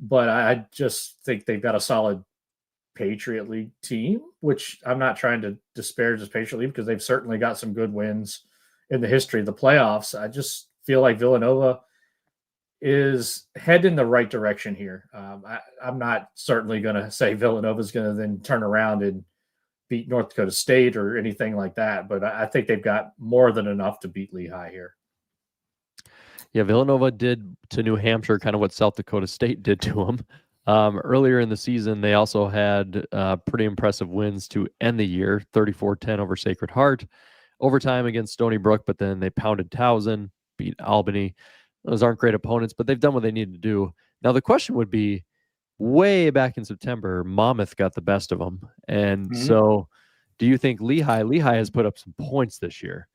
but I just think they've got a solid Patriot League team, which I'm not trying to disparage as Patriot League because they've certainly got some good wins in the history of the playoffs. I just feel like Villanova is heading in the right direction here. I'm not certainly going to say Villanova is going to then turn around and beat North Dakota State or anything like that, but I think they've got more than enough to beat Lehigh here. Yeah, Villanova did to New Hampshire kind of what South Dakota State did to them. Earlier in the season, they also had pretty impressive wins to end the year, 34-10 over Sacred Heart, overtime against Stony Brook, but then they pounded Towson, beat Albany. Those aren't great opponents, but they've done what they need to do. Now, the question would be, way back in September, Monmouth got the best of them. And so Do you think Lehigh has put up some points this year?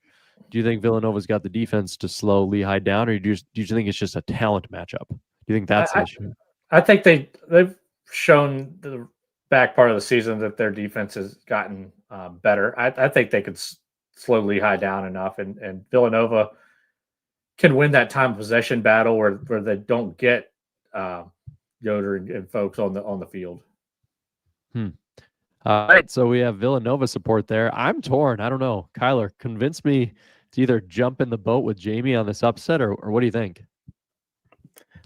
Do you think Villanova's got the defense to slow Lehigh down, or do you think it's just a talent matchup? Do you think that's the issue? I think they've shown the back part of the season that their defense has gotten better. I think they could slow Lehigh down enough, and Villanova can win that time possession battle where they don't get Yoder and folks on the field. All right, so we have Villanova support there. I'm torn. I don't know. Kyler, convince me to either jump in the boat with Jamie on this upset, or what do you think?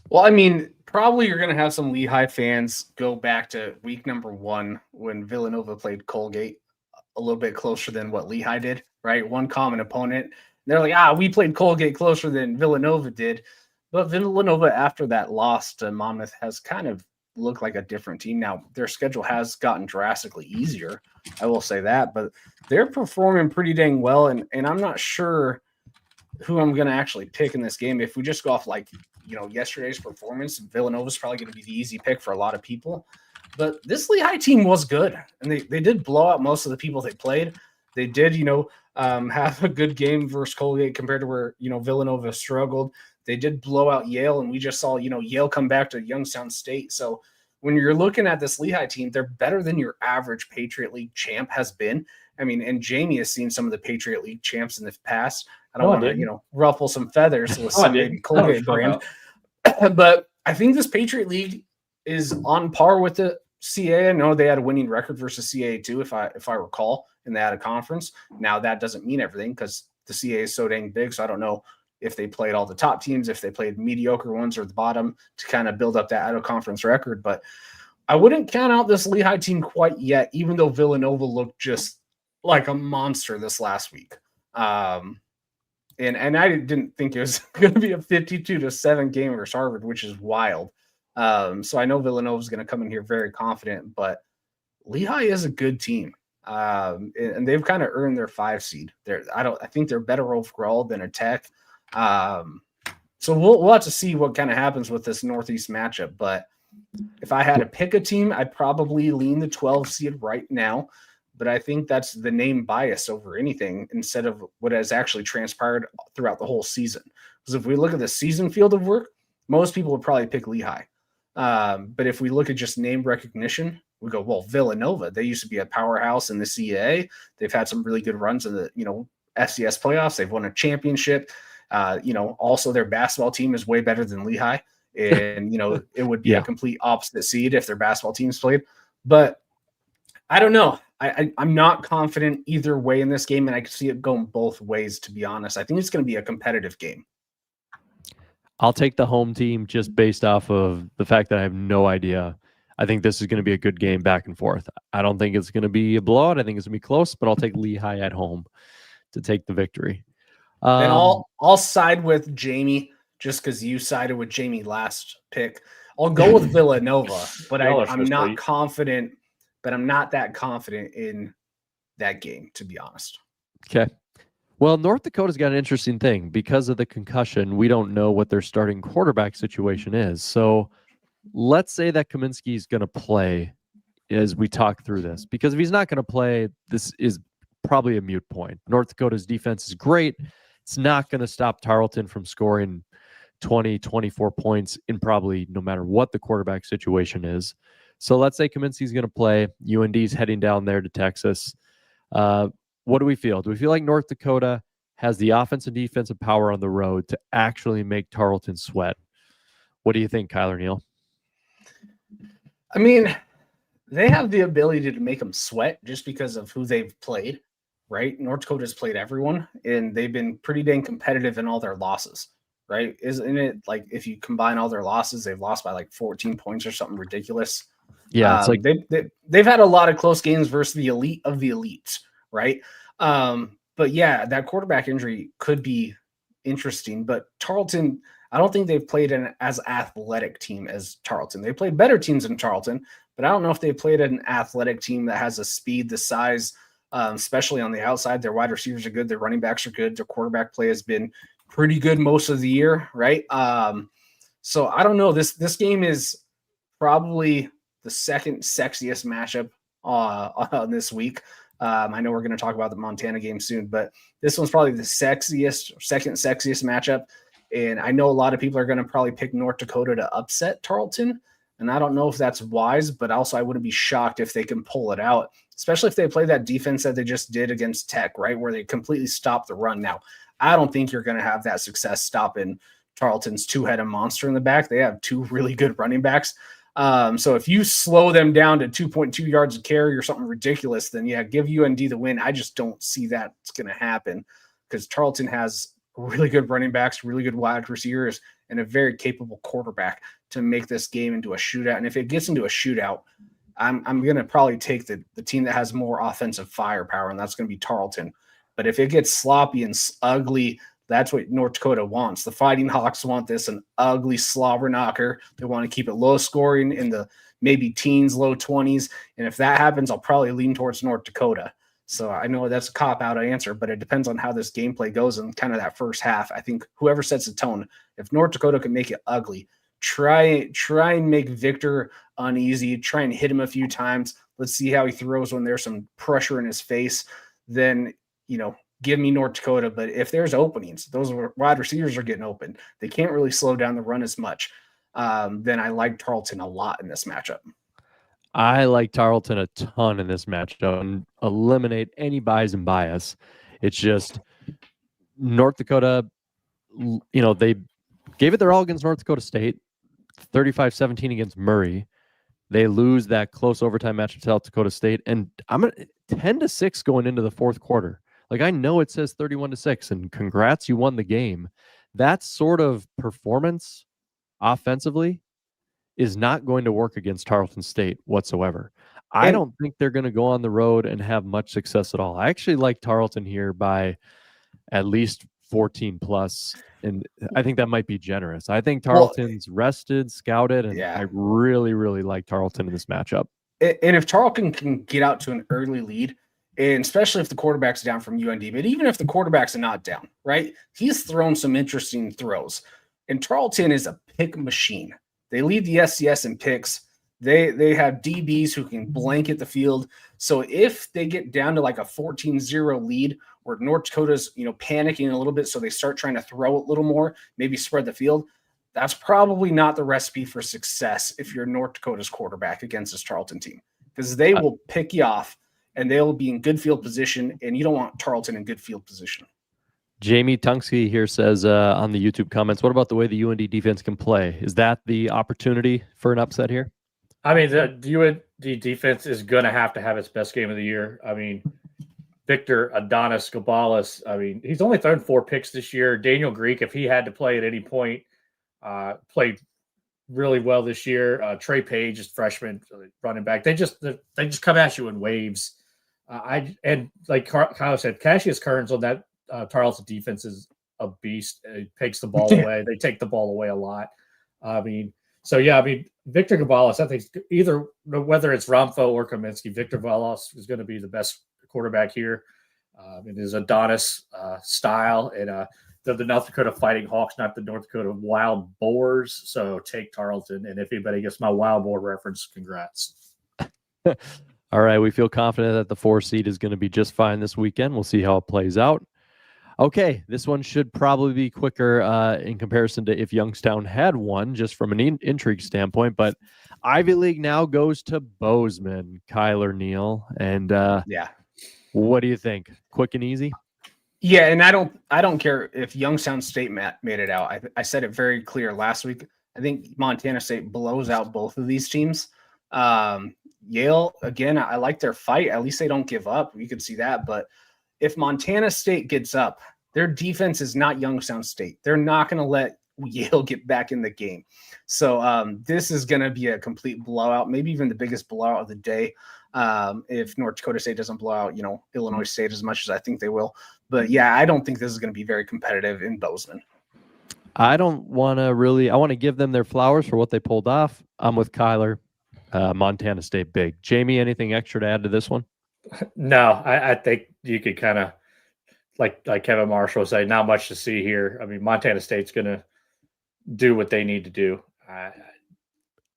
Well, I mean, probably you're going to have some Lehigh fans go back to week number 1 when Villanova played Colgate a little bit closer than what Lehigh did, right? One common opponent. They're like, we played Colgate closer than Villanova did. But Villanova, after that loss to Monmouth, has kind of looked like a different team. Now, their schedule has gotten drastically easier. I will say that. But they're performing pretty dang well. And I'm not sure who I'm going to actually pick in this game. If we just go off yesterday's performance, Villanova's probably going to be the easy pick for a lot of people. But this Lehigh team was good. And they did blow out most of the people they played. They did, have a good game versus Colgate compared to where, Villanova struggled. They did blow out Yale, and we just saw, Yale come back to Youngstown State. So when you're looking at this Lehigh team, they're better than your average Patriot League champ has been. I mean, and Jamie has seen some of the Patriot League champs in the past. I don't want to, ruffle some feathers with some maybe Colgate brand. But I think this Patriot League is on par with the CA. I know they had a winning record versus CA too, if I recall, and they had a conference. Now that doesn't mean everything because the CA is so dang big. So I don't know if they played all the top teams, if they played mediocre ones or the bottom to kind of build up that out of conference record. But I wouldn't count out this Lehigh team quite yet, even though Villanova looked just like a monster this last week. And I didn't think it was going to be a 52-7 game versus Harvard, which is wild. So I know Villanova is going to come in here very confident, but Lehigh is a good team. And they've kind of earned their 5 seed. I think they're better overall than a Tech. So we'll have to see what kind of happens with this Northeast matchup. But if I had to pick a team, I'd probably lean the 12 seed right now. But I think that's the name bias over anything instead of what has actually transpired throughout the whole season. Because if we look at the season field of work, most people would probably pick Lehigh. But if we look at just name recognition, we go, well, Villanova, they used to be a powerhouse in the CAA. They've had some really good runs in the, FCS playoffs. They've won a championship. Also their basketball team is way better than Lehigh. And, it would be a complete opposite seed if their basketball teams played. But I don't know. I'm not confident either way in this game, and I can see it going both ways, to be honest. I think it's going to be a competitive game. I'll take the home team just based off of the fact that I have no idea. I think this is going to be a good game back and forth. I don't think it's going to be a blowout. I think it's going to be close, but I'll take Lehigh at home to take the victory. And I'll side with Jamie just because you sided with Jamie last pick. I'll go with Villanova, but I'm not confident. But I'm not that confident in that game, to be honest. Okay. Well, North Dakota's got an interesting thing. Because of the concussion, we don't know what their starting quarterback situation is. So let's say that Kaminsky's going to play as we talk through this. Because if he's not going to play, this is probably a moot point. North Dakota's defense is great. It's not going to stop Tarleton from scoring 20, 24 points in probably no matter what the quarterback situation is. So let's say Kaminsky's going to play. UND's heading down there to Texas. What do we feel? Do we feel like North Dakota has the offensive and defensive power on the road to actually make Tarleton sweat? What do you think, Kyler Neal? I mean, they have the ability to make them sweat just because of who they've played, right? North Dakota's played everyone, and they've been pretty dang competitive in all their losses, right? Isn't it like if you combine all their losses, they've lost by like 14 points or something ridiculous? Yeah, it's like they've had a lot of close games versus the elite of the elites, right? But yeah, that quarterback injury could be interesting. But Tarleton, I don't think they've played an as athletic team as Tarleton. They played better teams than Tarleton, but I don't know if they played an athletic team that has the speed, the size, especially on the outside. Their wide receivers are good. Their running backs are good. Their quarterback play has been pretty good most of the year, right? So I don't know. This game is probably the second sexiest matchup on this week. I know we're going to talk about the Montana game soon, but this one's probably the second sexiest matchup. And I know a lot of people are going to probably pick North Dakota to upset Tarleton. And I don't know if that's wise, but also I wouldn't be shocked if they can pull it out, especially if they play that defense that they just did against Tech, right, where they completely stopped the run. Now, I don't think you're going to have that success stopping Tarleton's two-headed monster in the back. They have two really good running backs. So if you slow them down to 2.2 yards a carry or something ridiculous, then yeah, give UND the win. I just don't see that's going to happen because Tarleton has really good running backs, really good wide receivers, and a very capable quarterback to make this game into a shootout. And if it gets into a shootout, I'm going to probably take the team that has more offensive firepower, and that's going to be Tarleton. But if it gets sloppy and ugly, that's what North Dakota wants. The Fighting Hawks want this, an ugly slobber knocker. They want to keep it low scoring in the maybe teens, low 20s. And if that happens, I'll probably lean towards North Dakota. So I know that's a cop-out answer, but it depends on how this gameplay goes in kind of that first half. I think whoever sets the tone, if North Dakota can make it ugly, try and make Victor uneasy, try and hit him a few times. Let's see how he throws when there's some pressure in his face. Then, give me North Dakota. But if there's openings, those wide receivers are getting open. They can't really slow down the run as much. Then I like Tarleton a lot in this matchup. I like Tarleton a ton in this matchup and eliminate any buys and bias. It's just North Dakota, they gave it their all against North Dakota State, 35-17 against Murray. They lose that close overtime match to South Dakota State, and I'm 10-6 going into the fourth quarter. Like, I know it says 31-6, and congrats, you won the game. That sort of performance offensively is not going to work against Tarleton State whatsoever. I don't think they're going to go on the road and have much success at all. I actually like Tarleton here by at least 14 plus, and I think that might be generous. I think Tarleton's rested, scouted, and I really, really like Tarleton in this matchup. And if Tarleton can get out to an early lead, and especially if the quarterback's down from UND, but even if the quarterback's not down, right, he's thrown some interesting throws. And Tarleton is a pick machine. They lead the FCS in picks. They have DBs who can blanket the field. So if they get down to like a 14-0 lead where North Dakota's, panicking a little bit, so they start trying to throw a little more, maybe spread the field, that's probably not the recipe for success if you're North Dakota's quarterback against this Tarleton team, because they will pick you off and they'll be in good field position, and you don't want Tarleton in good field position. Jamie Tunksky here says on the YouTube comments, what about the way the UND defense can play? Is that the opportunity for an upset here? I mean, the UND defense is going to have its best game of the year. I mean, Victor Adonis Gabalis, he's only thrown 4 picks this year. Daniel Greek, if he had to play at any point, played really well this year. Trey Page is freshman running back. They just come at you in waves. And like Kyle said, Cassius Kearns on that Tarleton defense is a beast. He takes the ball away. They take the ball away a lot. Victor Gabalis, I think either whether it's Ramfo or Kaminsky, Victor Gabalis is going to be the best quarterback here in his Adonis style. And the North Dakota Fighting Hawks, not the North Dakota Wild Boars. So take Tarleton. And if anybody gets my Wild Boar reference, congrats. All right. We feel confident that the 4 seed is going to be just fine this weekend. We'll see how it plays out. Okay, this one should probably be quicker in comparison to if Youngstown had won, just from an intrigue standpoint. But Ivy League now goes to Bozeman, Kyler Neal. And what do you think? Quick and easy? Yeah, and I don't care if Youngstown State made it out. I said it very clear last week. I think Montana State blows out both of these teams. Yale, again, I like their fight. At least they don't give up. You can see that. But if Montana State gets up, their defense is not Youngstown State. They're not going to let Yale get back in the game. So this is going to be a complete blowout, maybe even the biggest blowout of the day. If North Dakota State doesn't blow out, Illinois State as much as I think they will. But yeah, I don't think this is going to be very competitive in Bozeman. I want to give them their flowers for what they pulled off. I'm with Kyler. Montana State big. Jamie, anything extra to add to this one? No, I think you could kind of, like Kevin Marshall say, not much to see here. I mean, Montana State's going to do what they need to do.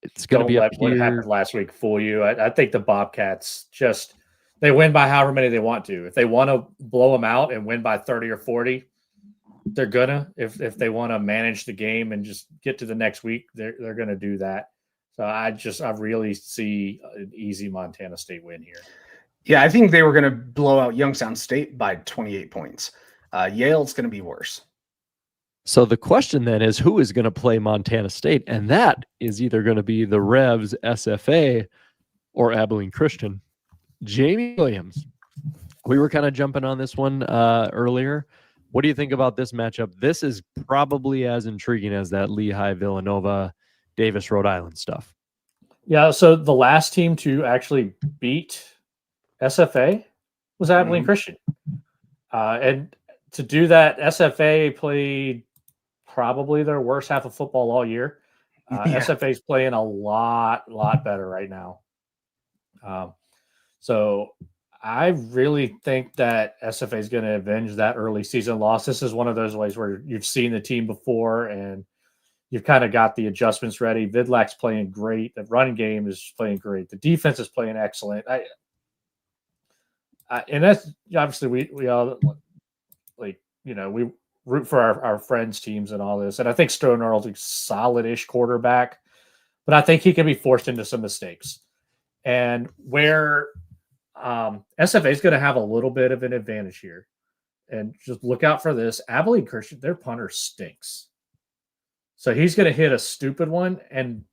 It's going to be let what happened last week fool you. I think the Bobcats just they win by however many they want to. If they want to blow them out and win by 30 or 40, they're gonna. If they want to manage the game and just get to the next week, they're gonna do that. So I really see an easy Montana State win here. Yeah, I think they were going to blow out Youngstown State by 28 points. Yale's going to be worse. So the question then is, who is going to play Montana State? And that is either going to be the Revs, SFA, or Abilene Christian. Jamie Williams, we were kind of jumping on this one earlier. What do you think about this matchup? This is probably as intriguing as that Lehigh, Villanova, Davis, Rhode Island stuff. Yeah, so the last team to actually beat SFA was Abilene Christian. And to do that, SFA played probably their worst half of football all year. SFA is playing a lot better right now. So I really think that SFA is going to avenge that early season loss. This is one of those ways where you've seen the team before and you've kind of got the adjustments ready. Vidlak's playing great. The run game is playing great. The defense is playing excellent. And that's obviously we all we root for our friends' teams and all this. And I think Stoner's a solid-ish quarterback, but I think he can be forced into some mistakes. And where SFA is going to have a little bit of an advantage here, and just look out for this. Abilene Christian, their punter stinks. So he's going to hit a stupid one, and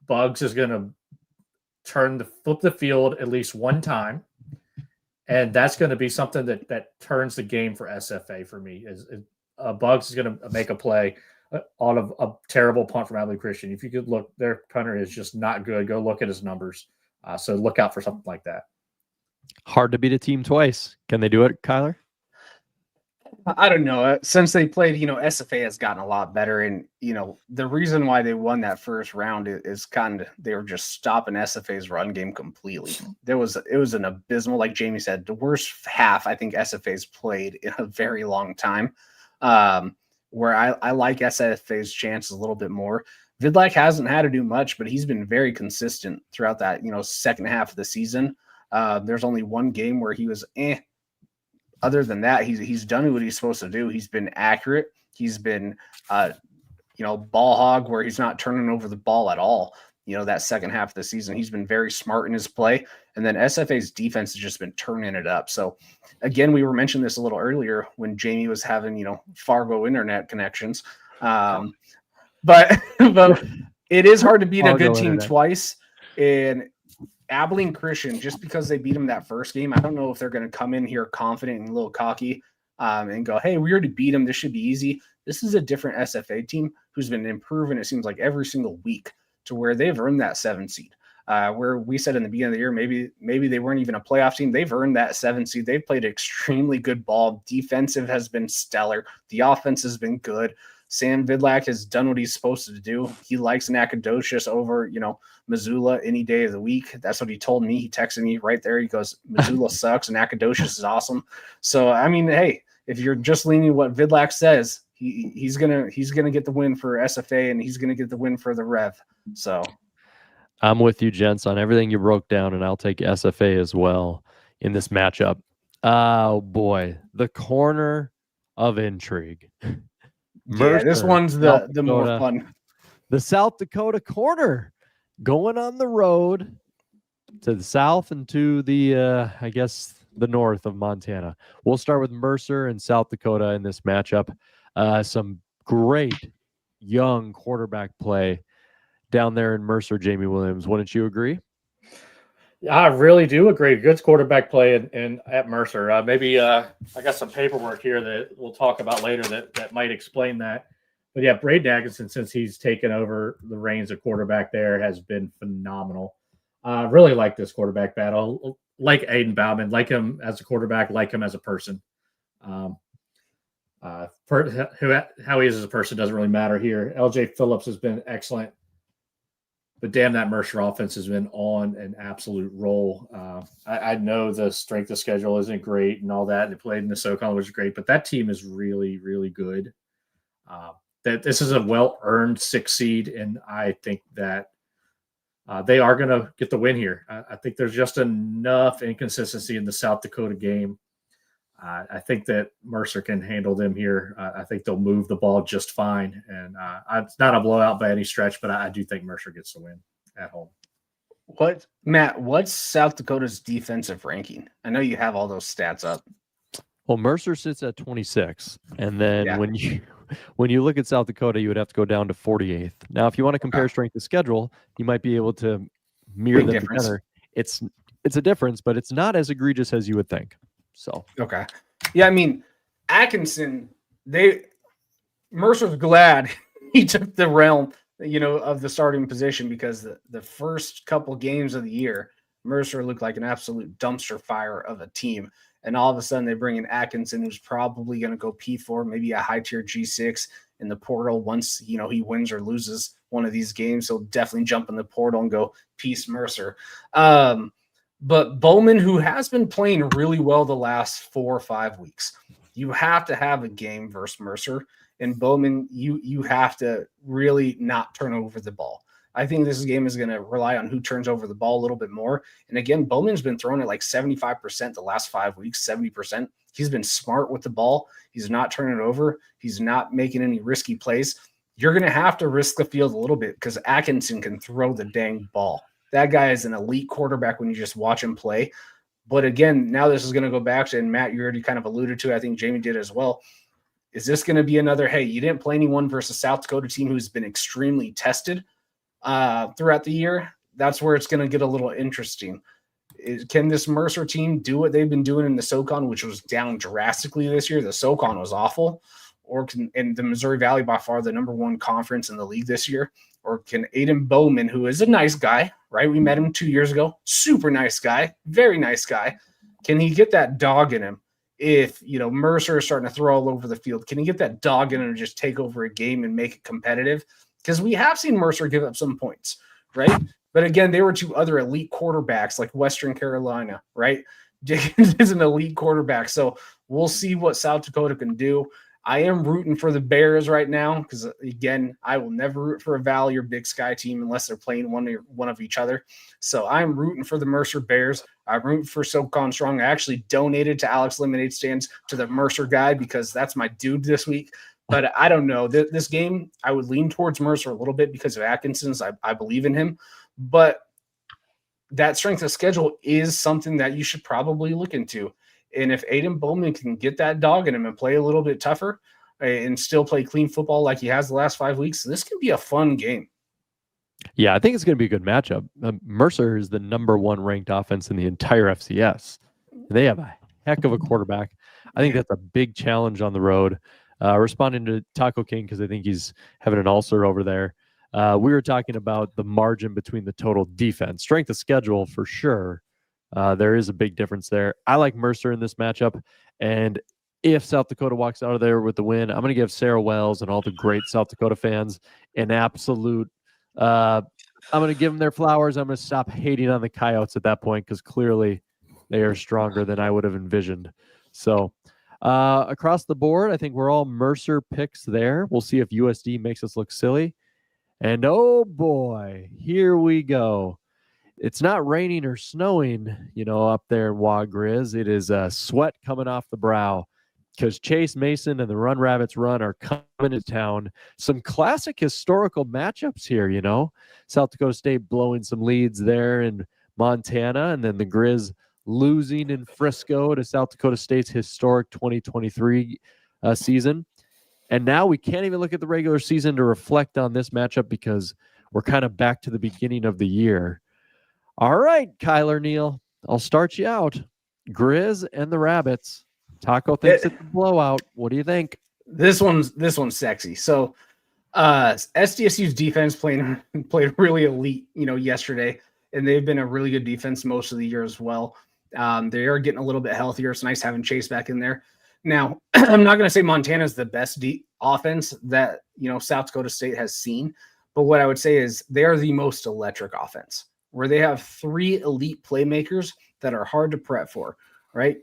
Bugs is going to flip the field at least one time. And that's going to be something that turns the game for SFA for me. Bugs is going to make a play out of a terrible punt from Abilene Christian. If you could look, their punter is just not good. Go look at his numbers. So look out for something like that. Hard to beat a team twice. Can they do it, Kyler? I don't know. Since they played, SFA has gotten a lot better. And, the reason why they won that first round is they were just stopping SFA's run game completely. It was an abysmal, like Jamie said, the worst half I think SFA's played in a very long time. Where I like SFA's chances a little bit more. Vidlak hasn't had to do much, but he's been very consistent throughout that, second half of the season. There's only one game where he was Other than that, he's done what he's supposed to do. He's been accurate. He's been, ball hog where he's not turning over the ball at all. That second half of the season, he's been very smart in his play. And then SFA's defense has just been turning it up. So again, we were mentioning this a little earlier when Jamie was having, Fargo internet connections. But it is hard to beat a good team twice. And Abilene Christian, just because they beat them that first game, I don't know if they're going to come in here confident and a little cocky and go, hey, we already beat them. This should be easy. This is a different SFA team who's been improving, it seems like, every single week to where they've earned that 7 seed. Where we said in the beginning of the year, maybe they weren't even a playoff team. They've earned that 7 seed. They've played extremely good ball. Defensive has been stellar. The offense has been good. Sam Vidlak has done what he's supposed to do. He likes Nacogdoches over, Missoula any day of the week. That's what he told me. He texted me right there. He goes, Missoula sucks and Nacogdoches is awesome. So, I mean, hey, if you're just leaning what Vidlak says, he's gonna get the win for SFA and he's gonna get the win for the Rev. So I'm with you, gents, on everything you broke down, and I'll take SFA as well in this matchup. Oh boy, the corner of intrigue. Mercer, this one's the more fun. The South Dakota corner going on the road to the south and to the, I guess, the north of Montana. We'll start with Mercer and South Dakota in this matchup. Some great young quarterback play down there in Mercer, Jamie Williams. Wouldn't you agree? I really do agree. Good quarterback play at Mercer. Maybe I got some paperwork here that we'll talk about later that might explain that. But yeah, Braden Atkinson, since he's taken over the reins of quarterback there, has been phenomenal. Really like this quarterback battle. Like Aiden Bauman, like him as a quarterback, like him as a person. How he is as a person doesn't really matter here. LJ Phillips has been excellent. But damn, that Mercer offense has been on an absolute roll. I know the strength of schedule isn't great and all that. They played in the SoCon, which is great, but that team is really, really good. That this is a well-earned 6 seed, and I think that they are going to get the win here. I think there's just enough inconsistency in the South Dakota game. I think that Mercer can handle them here. I think they'll move the ball just fine. And it's not a blowout by any stretch, but I do think Mercer gets the win at home. What's South Dakota's defensive ranking? I know you have all those stats up. Well, Mercer sits at 26. And then when you look at South Dakota, you would have to go down to 48th. Now, if you want to compare strength of schedule, you might be able to mirror them together. It's a difference, but it's not as egregious as you would think. So okay. Yeah, I mean, Atkinson, Mercer's glad he took the realm, of the starting position, because the first couple games of the year, Mercer looked like an absolute dumpster fire of a team. And all of a sudden they bring in Atkinson, who's probably going to go P4, maybe a high tier G6 in the portal. Once, he wins or loses one of these games, he'll definitely jump in the portal and go peace Mercer. But Bowman, who has been playing really well the last 4 or 5 weeks, you have to have a game versus Mercer. And Bowman, you have to really not turn over the ball. I think this game is going to rely on who turns over the ball a little bit more. And again, Bowman's been throwing it like 75% the last 5 weeks, 70%. He's been smart with the ball. He's not turning it over. He's not making any risky plays. You're going to have to risk the field a little bit because Atkinson can throw the dang ball. That guy is an elite quarterback when you just watch him play. But again, now this is going to go back to, and Matt, you already kind of alluded to it, I think Jamie did as well. Is this going to be another, hey, you didn't play anyone versus South Dakota team who's been extremely tested throughout the year? That's where it's going to get a little interesting. Can this Mercer team do what they've been doing in the SoCon, which was down drastically this year? The SoCon was awful. Or and the Missouri Valley, by far the #1 conference in the league this year. Or can Aiden Bowman, who is a nice guy, right? We met him 2 years ago. Super nice guy. Very nice guy. Can he get that dog in him? If, Mercer is starting to throw all over the field, can he get that dog in him and just take over a game and make it competitive? Because we have seen Mercer give up some points, right? But again, they were 2 other elite quarterbacks like Western Carolina, right? Dickens is an elite quarterback. So we'll see what South Dakota can do. I am rooting for the Bears right now because, again, I will never root for a Valley or Big Sky team unless they're playing one of each other. So I'm rooting for the Mercer Bears. I'm rooting for SoCon Strong. I actually donated to Alex Lemonade Stands to the Mercer guy because that's my dude this week. But I don't know. This game, I would lean towards Mercer a little bit because of Atkinson's. I believe in him. But that strength of schedule is something that you should probably look into. And if Aiden Bowman can get that dog in him and play a little bit tougher and still play clean football like he has the last 5 weeks, this can be a fun game. Yeah, I think it's going to be a good matchup. Mercer is the #1 ranked offense in the entire FCS. They have a heck of a quarterback. I think that's a big challenge on the road. Responding to Taco King because I think he's having an ulcer over there. We were talking about the margin between the total defense. Strength of schedule for sure. There is a big difference there. I like Mercer in this matchup. And if South Dakota walks out of there with the win, I'm going to give Sarah Wells and all the great South Dakota fans an absolute I'm going to give them their flowers. I'm going to stop hating on the Coyotes at that point because clearly they are stronger than I would have envisioned. So across the board, I think we're all Mercer picks there. We'll see if USD makes us look silly. And oh boy, here we go. It's not raining or snowing, up there in Wah Grizz. It is sweat coming off the brow because Chase Mason and the Run Rabbits Run are coming to town. Some classic historical matchups here, South Dakota State blowing some leads there in Montana, and then the Grizz losing in Frisco to South Dakota State's historic 2023 season. And now we can't even look at the regular season to reflect on this matchup because we're kind of back to the beginning of the year. All right, Kyler Neal, I'll start you out. Grizz and the Rabbits. Taco thinks it's a blowout. What do you think? This one's sexy. So SDSU's defense played really elite, yesterday, and they've been a really good defense most of the year as well. They are getting a little bit healthier. It's nice having Chase back in there. Now, I'm not going to say Montana's the best offense that, South Dakota State has seen, but what I would say is they are the most electric offense, where they have 3 elite playmakers that are hard to prep for, right?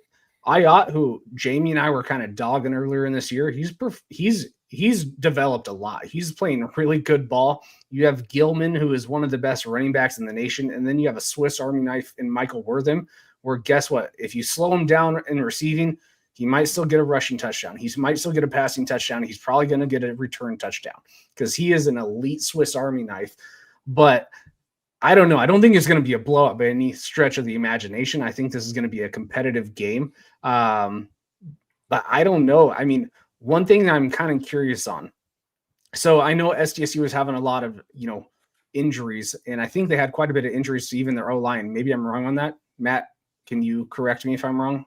Ayat, who Jamie and I were kind of dogging earlier in this year, he's he's developed a lot. He's playing really good ball. You have Gilman, who is one of the best running backs in the nation, and then you have a Swiss Army knife in Michael Wortham, where guess what? If you slow him down in receiving, he might still get a rushing touchdown. He might still get a passing touchdown. He's probably going to get a return touchdown because he is an elite Swiss Army knife. But I don't know. I don't think it's going to be a blowout by any stretch of the imagination. I think this is going to be a competitive game. But I don't know. I mean, one thing that I'm kind of curious on. So I know SDSU was having a lot of, injuries, and I think they had quite a bit of injuries to even their O-line. Maybe I'm wrong on that. Matt, can you correct me if I'm wrong?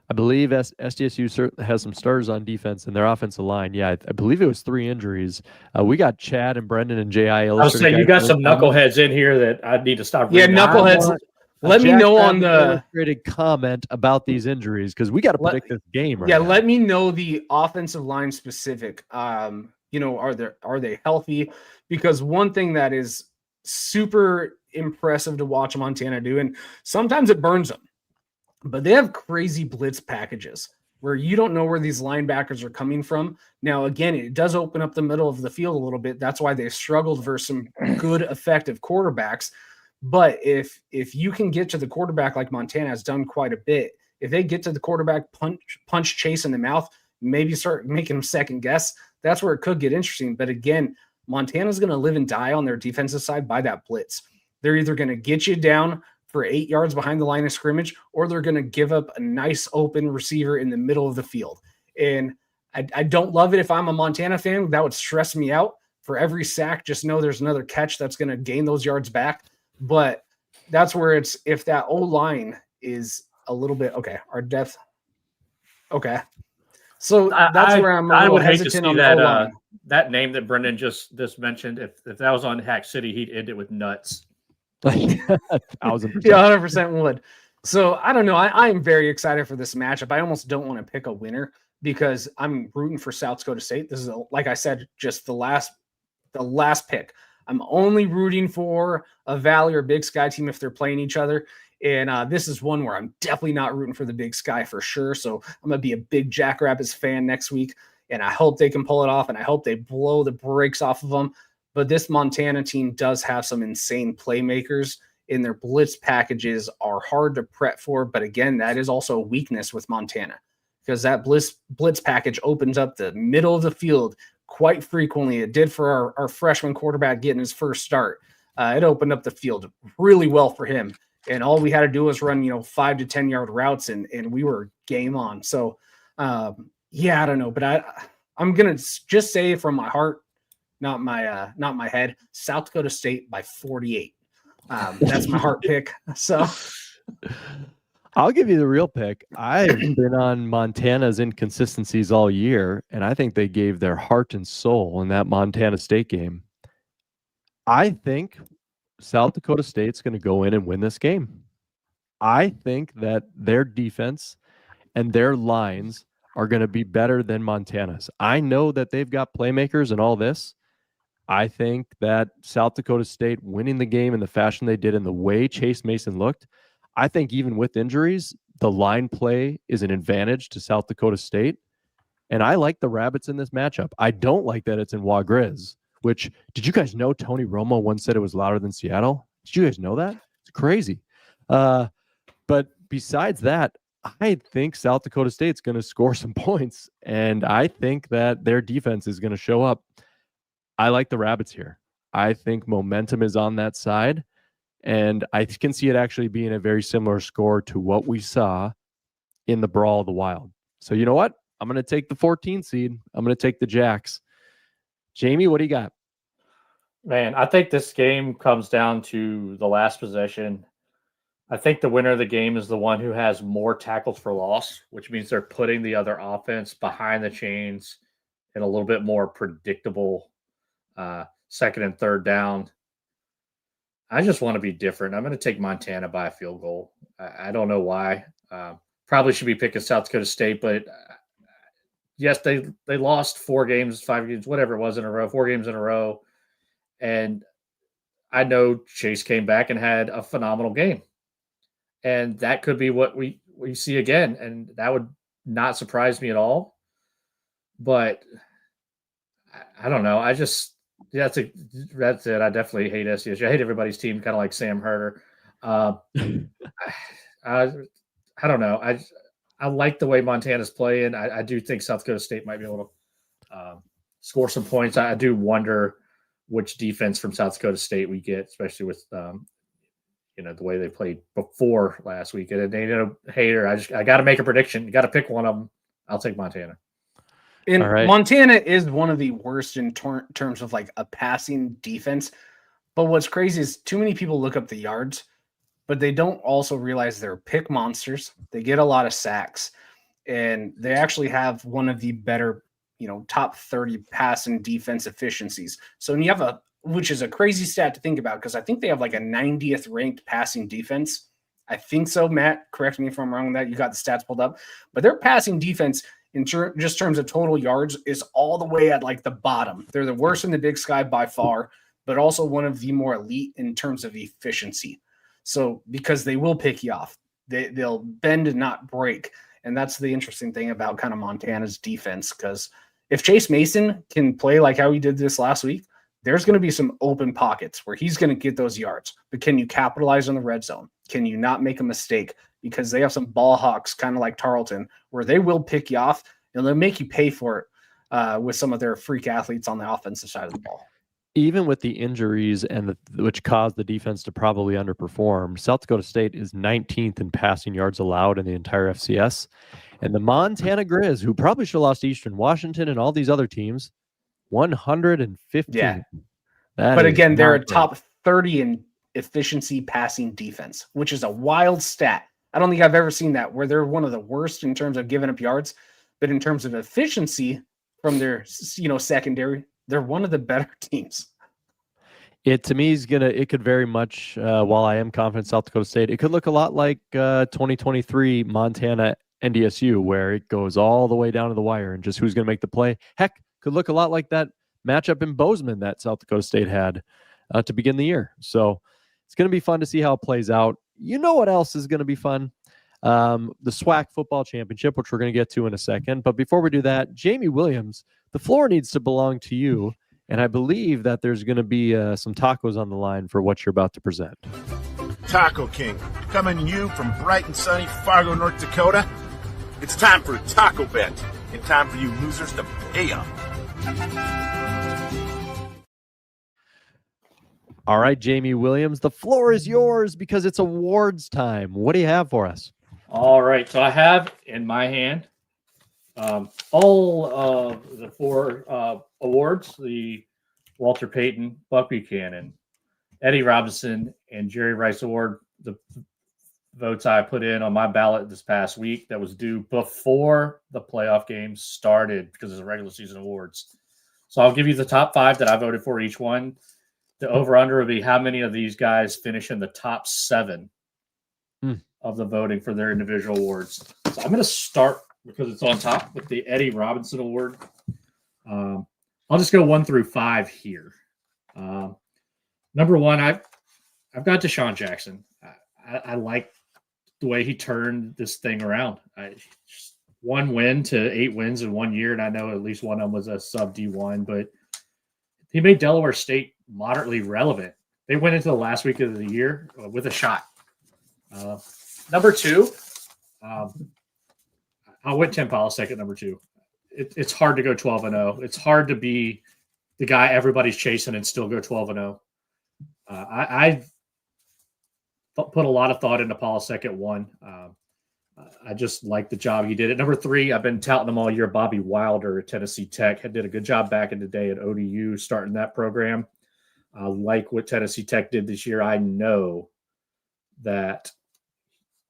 I believe SDSU has some starters on defense and their offensive line. Yeah, I believe it was 3 injuries. We got Chad and Brendan and J.I. I was saying you got some knuckleheads in here that I need to stop. Yeah, knuckleheads. Let me know on the illustrated comment about these injuries because we got to predict this game. Right now. Let me know the offensive line specific. Are they healthy? Because one thing that is super impressive to watch Montana do, and sometimes it burns them, but they have crazy blitz packages where you don't know where these linebackers are coming from. Now, again, it does open up the middle of the field a little bit. That's why they've struggled versus some good, effective quarterbacks. But if you can get to the quarterback like Montana has done quite a bit, if they get to the quarterback, punch Chase in the mouth, maybe start making him second guess, that's where it could get interesting. But again, Montana's going to live and die on their defensive side by that blitz. They're either going to get you down for 8 yards behind the line of scrimmage, or they're going to give up a nice open receiver in the middle of the field. And I don't love it. If I'm a Montana fan, that would stress me out. For every sack, just know there's another catch that's going to gain those yards back. But that's where it's, if that O-line is a little bit, okay, our depth. Okay. So that's where I'm I would hate to see that that name that Brendan just mentioned. If that was on Hack City, he'd end it with nuts. 1,000%. Yeah, 100% would. So I don't know. I am very excited for this matchup. I almost don't want to pick a winner because I'm rooting for South Dakota State. This is, like I said, just the last pick. I'm only rooting for a Valley or Big Sky team if they're playing each other. And this is one where I'm definitely not rooting for the Big Sky for sure. So I'm going to be a big Jackrabbits fan next week. And I hope they can pull it off. And I hope they blow the brakes off of them. But this Montana team does have some insane playmakers. And their blitz packages are hard to prep for. But again, that is also a weakness with Montana. Because that blitz package opens up the middle of the field quite frequently. It did for our freshman quarterback getting his first start. It opened up the field really well for him. And all we had to do was run, 5 to 10 yard routes, and we were game on. So, I don't know, but I'm gonna just say from my heart, not my head, South Dakota State by 48. That's my heart pick. So, I'll give you the real pick. I've been on Montana's inconsistencies all year, and I think they gave their heart and soul in that Montana State game. I think South Dakota State's going to go in and win this game. I think that their defense and their lines are going to be better than Montana's. I know that they've got playmakers and all this. I think that South Dakota State winning the game in the fashion they did and the way Chase Mason looked, I think even with injuries, the line play is an advantage to South Dakota State. And I like the Rabbits in this matchup. I don't like that it's in Wagriz. Which, did you guys know Tony Romo once said it was louder than Seattle? Did you guys know that? It's crazy. But besides that, I think South Dakota State's going to score some points, and I think that their defense is going to show up. I like the Rabbits here. I think momentum is on that side, and I can see it actually being a very similar score to what we saw in the Brawl of the Wild. So you know what? I'm going to take the 14 seed. I'm going to take the Jacks. Jamie, what do you got? Man, I think this game comes down to the last possession. I think the winner of the game is the one who has more tackles for loss, which means they're putting the other offense behind the chains in a little bit more predictable second and third down. I just want to be different. I'm going to take Montana by a field goal. I don't know why. Probably should be picking South Dakota State, but yes, they lost 4 games, 5 games, whatever it was in a row, 4 games in a row. And I know Chase came back and had a phenomenal game. And that could be what we see again. And that would not surprise me at all. But I don't know. That's it. I definitely hate SDSU. I hate everybody's team, kind of like Sam Herder. I don't know. I like the way Montana's playing. I do think South Dakota State might be able to score some points. I do wonder which defense from South Dakota State we get, especially with the way they played before last week. And Hater, I got to make a prediction. You got to pick one of them. I'll take Montana. And Montana is one of the worst in terms of like a passing defense. But what's crazy is too many people look up the yards, but they don't also realize they're pick monsters. They get a lot of sacks, and they actually have one of the better, top 30 passing defense efficiencies. So when you have which is a crazy stat to think about, because I think they have like a 90th ranked passing defense. I think so, Matt. Correct me if I'm wrong with that. You got the stats pulled up, but their passing defense in just terms of total yards is all the way at like the bottom. They're the worst in the Big Sky by far, but also one of the more elite in terms of efficiency. So because they will pick you off, they'll bend and not break. And that's the interesting thing about kind of Montana's defense, because if Chase Mason can play like how he did this last week, there's going to be some open pockets where he's going to get those yards. But can you capitalize on the red zone? Can you not make a mistake? Because they have some ball hawks, kind of like Tarleton, where they will pick you off and they'll make you pay for it with some of their freak athletes on the offensive side of the ball. Even with the injuries and which caused the defense to probably underperform, South Dakota State is 19th in passing yards allowed in the entire FCS. And the Montana Grizz, who probably should have lost to Eastern Washington and all these other teams, 115. Yeah. But again, they're a top 30 in efficiency passing defense, which is a wild stat. I don't think I've ever seen that, where they're one of the worst in terms of giving up yards, but in terms of efficiency from their, secondary, they're one of the better teams. It to me is it could very much, while I am confident South Dakota State, it could look a lot like 2023 Montana NDSU, where it goes all the way down to the wire and just who's going to make the play. Heck, could look a lot like that matchup in Bozeman that South Dakota State had to begin the year. So it's going to be fun to see how it plays out. You know what else is going to be fun? The SWAC football championship, which we're going to get to in a second. But before we do that, Jamie Williams, the floor needs to belong to you. And I believe that there's going to be some tacos on the line for what you're about to present. Taco King, coming to you from bright and sunny Fargo, North Dakota. It's time for a taco bet, and time for you losers to pay up. All right, Jamie Williams, the floor is yours because it's awards time. What do you have for us? All right, so I have in my hand all of the 4 awards: the Walter Payton, Buck Buchanan, Eddie Robinson, and Jerry Rice Award. The votes I put in on my ballot this past week that was due before the playoff games started because it's a regular season awards. So I'll give you the top 5 that I voted for each one. The over-under would be how many of these guys finish in the top 7 of the voting for their individual awards. So I'm going to start, because it's on top, with the Eddie Robinson Award. I'll just go 1 through 5 here. Number 1, I've got Deshaun Jackson. I like the way he turned this thing around. 1 win to 8 wins in 1 year, and I know at least one of them was a sub D1, but he made Delaware State moderately relevant. They went into the last week of the year with a shot. Number 2, I went Tim Polisek at number 2. It's hard to go 12-0. It's hard to be the guy everybody's chasing and still go 12-0. I put a lot of thought into Polisek at 1. I just like the job he did. At number 3, I've been touting him all year. Bobby Wilder at Tennessee Tech did a good job back in the day at ODU starting that program. I like what Tennessee Tech did this year. I know that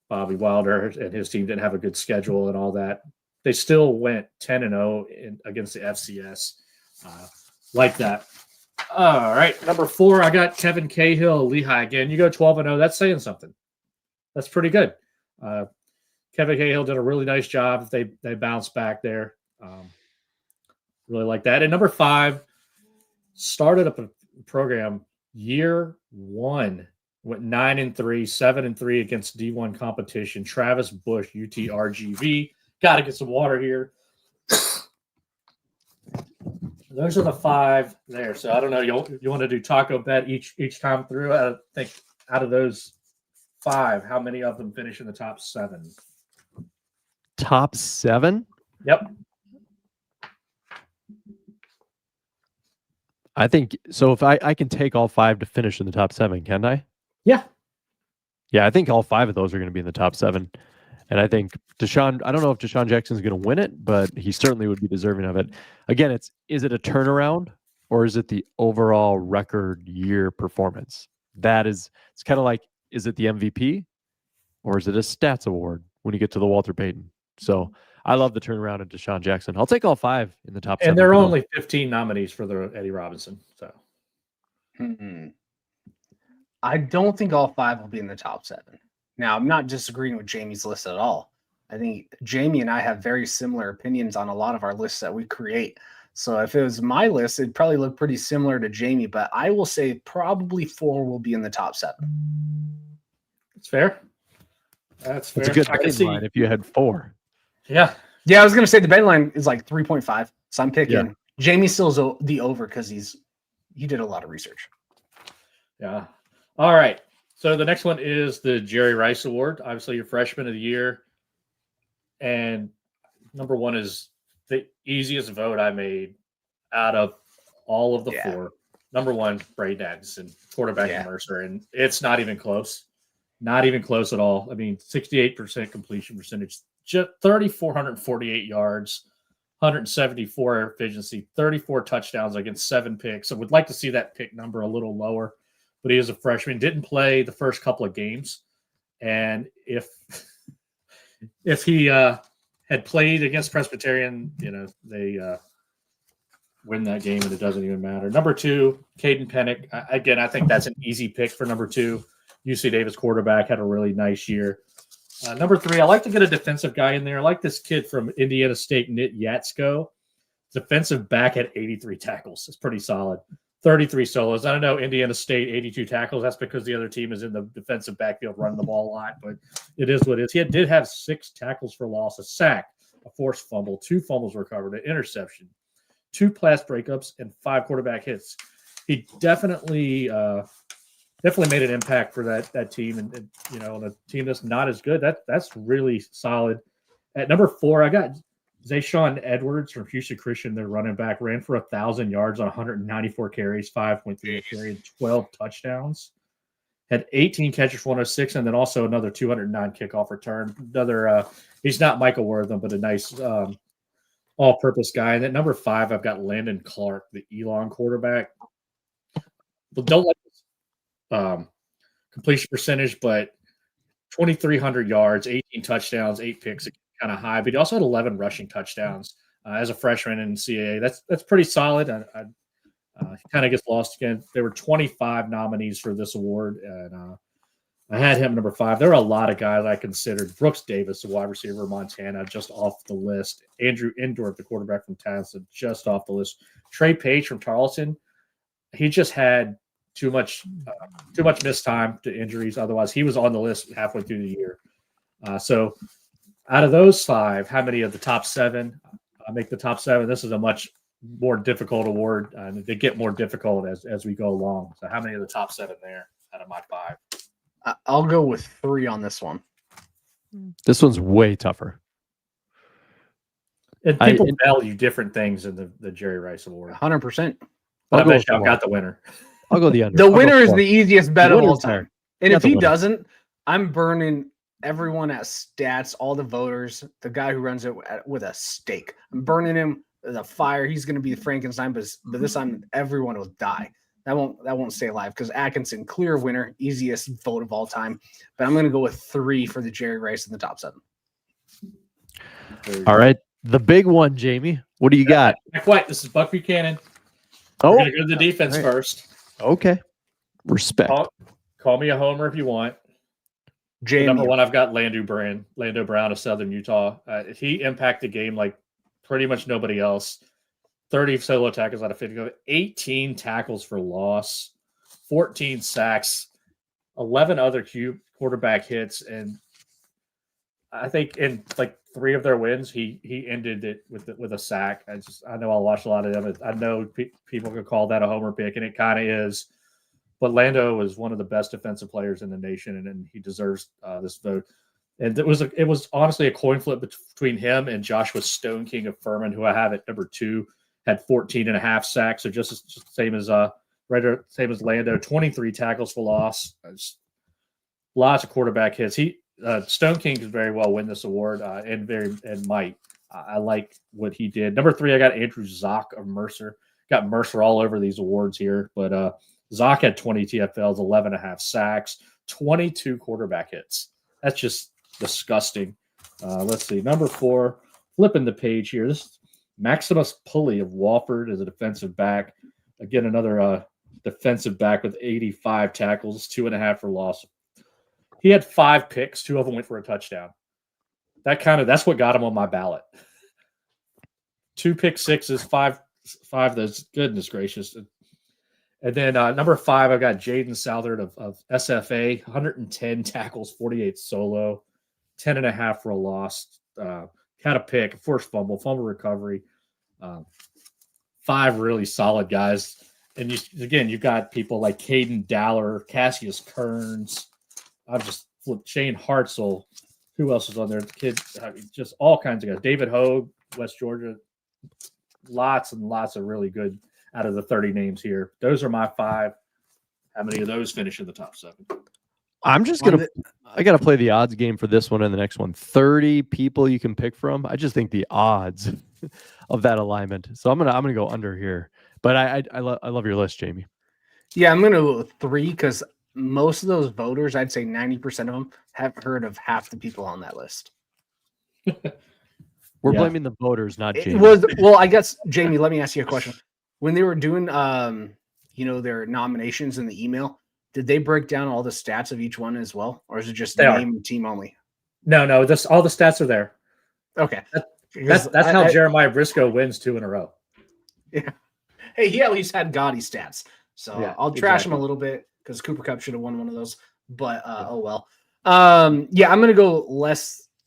Bobby Wilder and his team didn't have a good schedule and all that. They still went 10-0 against the FCS. Like that. All right, number 4, I got Kevin Cahill, Lehigh again. You go 12-0. That's saying something. That's pretty good. Kevin Cahill did a really nice job. They bounced back there. Really like that. And number 5, started up a program year 1, went 9-3, 7-3 against D1 competition. Travis Bush, UTRGV. Got to get some water here. Those are the 5 there. So I don't know. You want to do taco bet each time through? I think out of those 5, how many of them finish in the top 7? Top 7? Yep. I think so. If I can take all 5 to finish in the top 7, can I? Yeah. Yeah, I think all 5 of those are going to be in the top 7. And I think Deshaun, I don't know if Deshaun Jackson's going to win it, but he certainly would be deserving of it. Again, is it a turnaround or is it the overall record year performance? It's kind of like, is it the MVP or is it a stats award when you get to the Walter Payton? So I love the turnaround of Deshaun Jackson. I'll take all 5 in the top 7. And there are only 15 nominees for the Eddie Robinson. So I don't think all 5 will be in the top 7. Now, I'm not disagreeing with Jamie's list at all. I think Jamie and I have very similar opinions on a lot of our lists that we create. So if it was my list, it'd probably look pretty similar to Jamie, but I will say probably 4 will be in the top 7. That's fair. That's fair. It's a good line if you had 4. Yeah. Yeah, I was going to say the betting line is like 3.5. So I'm picking Jamie still's the over because he did a lot of research. Yeah. All right. So the next one is the Jerry Rice Award. Obviously, your freshman of the year. And number 1 is the easiest vote I made out of all of the 4. Number 1, Braden Addison, quarterback at Mercer. And it's not even close. Not even close at all. I mean, 68% completion percentage, just 3,448 yards, 174 efficiency, 34 touchdowns against 7 picks. I would like to see that pick number a little lower. But he is a freshman, didn't play the first couple of games. And if he had played against Presbyterian, they win that game and it doesn't even matter. Number 2, Caden Pennick. Again, I think that's an easy pick for number 2. UC Davis quarterback, had a really nice year. Number 3, I like to get a defensive guy in there. I like this kid from Indiana State, Nit Yatsko. Defensive back at 83 tackles. It's pretty solid. 33 solos. I don't know, Indiana State, 82 tackles. That's because the other team is in the defensive backfield running the ball a lot, but it is what it is. He did have 6 tackles for loss, a sack, a forced fumble, 2 fumbles recovered, an interception, 2 pass breakups, and 5 quarterback hits. He definitely made an impact for that team, and on a team that's not as good. That's really solid. At number 4, I got Zayshawn Edwards from Houston Christian, their running back, ran for 1,000 yards on 194 carries, 5.3 a carry, and 12 touchdowns. Had 18 catches for 106, and then also another 209 kickoff return. He's not Michael Wortham, but a nice all-purpose guy. And at number 5, I've got Landon Clark, the Elon quarterback. But don't like this completion percentage, but 2,300 yards, 18 touchdowns, 8 picks. Kind of high, but he also had 11 rushing touchdowns as a freshman in CAA. That's pretty solid. He kind of gets lost again. There were 25 nominees for this award, and I had him number 5. There were a lot of guys I considered. Brooks Davis, the wide receiver, Montana, just off the list. Andrew Endorf, the quarterback from Towson, just off the list. Trey Page from Tarleton. He just had too much missed time to injuries. Otherwise, he was on the list halfway through the year. So out of those 5, how many of the top 7 make the top 7? This is a much more difficult award, and they get more difficult as we go along. So how many of the top 7 there out of my 5? I'll go with 3 on this one. This one's way tougher. And people value different things in the Jerry Rice Award. 100%. But I bet y'all got the winner. I'll go the under. The winner is the easiest bet of all time. And if he winner. doesn't, I'm burning everyone at stats, all the voters, the guy who runs it with a stake. I'm burning him with a fire. He's going to be Frankenstein, but this time everyone will die. That won't stay alive because Atkinson, clear winner, easiest vote of all time. But I'm going to go with 3 for the Jerry Rice in the top 7. All right, the big one, Jamie. What do you got? Not quite. This is Buck Buchanan. Oh, we're going to go to the defense first. Okay, respect. Call me a homer if you want. Jamie. Number 1, I've got Lando Brown of Southern Utah. He impacted the game like pretty much nobody else. 30 solo tackles out of 50, 18 tackles for loss, 14 sacks, 11 other quarterback hits, and I think in like 3 of their wins, he ended it with a sack. I know I watched a lot of them. I know people could call that a homer pick, and it kind of is. But Lando is one of the best defensive players in the nation, and he deserves this vote. And it was honestly a coin flip between him and Joshua Stone King of Furman, who I have at number 2, had 14.5 sacks, so just same as Lando, 23 tackles for loss. Lots of quarterback hits. Stone King could very well win this award, and might. I like what he did. Number 3, I got Andrew Zock of Mercer. Got Mercer all over these awards here, but Zock had 20 TFLs, 11.5 sacks, 22 quarterback hits. That's just disgusting. Let's see. Number 4, flipping the page here. This is Maximus Pulley of Wofford as a defensive back. Again, another defensive back with 85 tackles, 2.5 for loss. He had 5 picks. 2 of them went for a touchdown. That's what got him on my ballot. 2 pick sixes, 5 those. Goodness gracious. And then number 5, I've got Jaden Southard of SFA, 110 tackles, 48 solo, 10.5 for a loss. Had a pick, forced fumble recovery. 5 really solid guys. And you've got people like Caden Daller, Cassius Kearns. I've just flipped Shane Hartzell. Who else is on there? The kids, just all kinds of guys. David Hogue, West Georgia. Lots and lots of really good out of the 30 names here. Those are my 5. How many of those finish in the top 7? I got to play the odds game for this one and the next one. 30 people you can pick from. I just think the odds of that alignment. So I'm gonna go under here. But I love your list, Jamie. Yeah, I'm gonna go with 3 because most of those voters, I'd say 90% of them, haven't heard of half the people on that list. We're blaming the voters, not Jamie. Well, I guess, Jamie, let me ask you a question. When they were doing their nominations in the email, did they break down all the stats of each one as well? Or is it just the name and team only? No, all the stats are there. Okay. That's how Jeremiah Briscoe wins 2 in a row. Yeah. Hey, he at least had gaudy stats. So yeah, I'll trash him a little bit because Cooper Kupp should have won one of those. But oh well. Yeah, I'm gonna go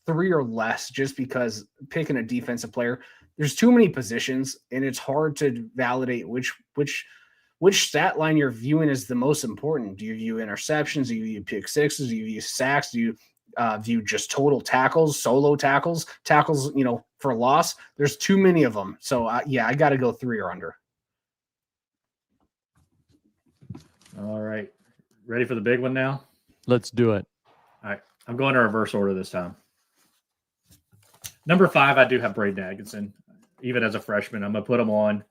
3 or less just because picking a defensive player, there's too many positions and it's hard to validate which stat line you're viewing as the most important. Do you view interceptions? Do you view pick sixes? Do you view sacks? Do you view just total tackles, solo tackles, for loss? There's too many of them. So I got to go 3 or under. All right. Ready for the big one now? Let's do it. All right. I'm going to reverse order this time. Number 5, I do have Braden Atkinson. Even as a freshman, I'm going to put him on.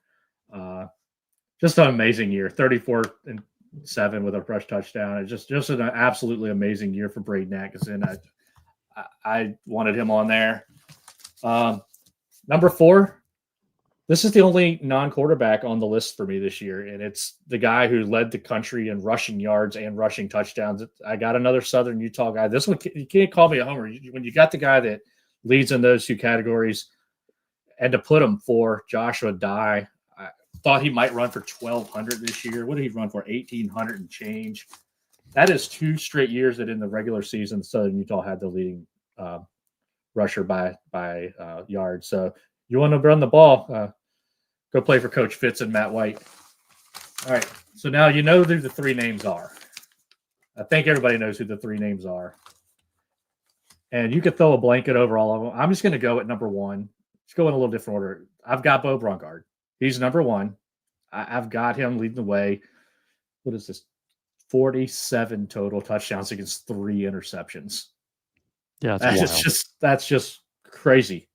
Just an amazing year. 34-7 with a rush touchdown. It's just an absolutely amazing year for Braden Atkinson. I wanted him on there. Number 4, this is the only non-quarterback on the list for me this year, and it's the guy who led the country in rushing yards and rushing touchdowns. I got another Southern Utah guy. This one, you can't call me a homer. When you got the guy that leads in those 2 categories, and to put him for Joshua Dye, I thought he might run for 1,200 this year. What did he run for? 1,800 and change. That is 2 straight years that in the regular season, Southern Utah had the leading rusher by yards. So you want to run the ball, go play for Coach Fitz and Matt White. All right. So now you know who the 3 names are. I think everybody knows who the 3 names are. And you could throw a blanket over all of them. I'm just going to go at number 1. Let's go in a little different order. I've got Bo Brunkard. He's number 1. I've got him leading the way. What is this? 47 total touchdowns against 3 interceptions. Yeah, that's just crazy.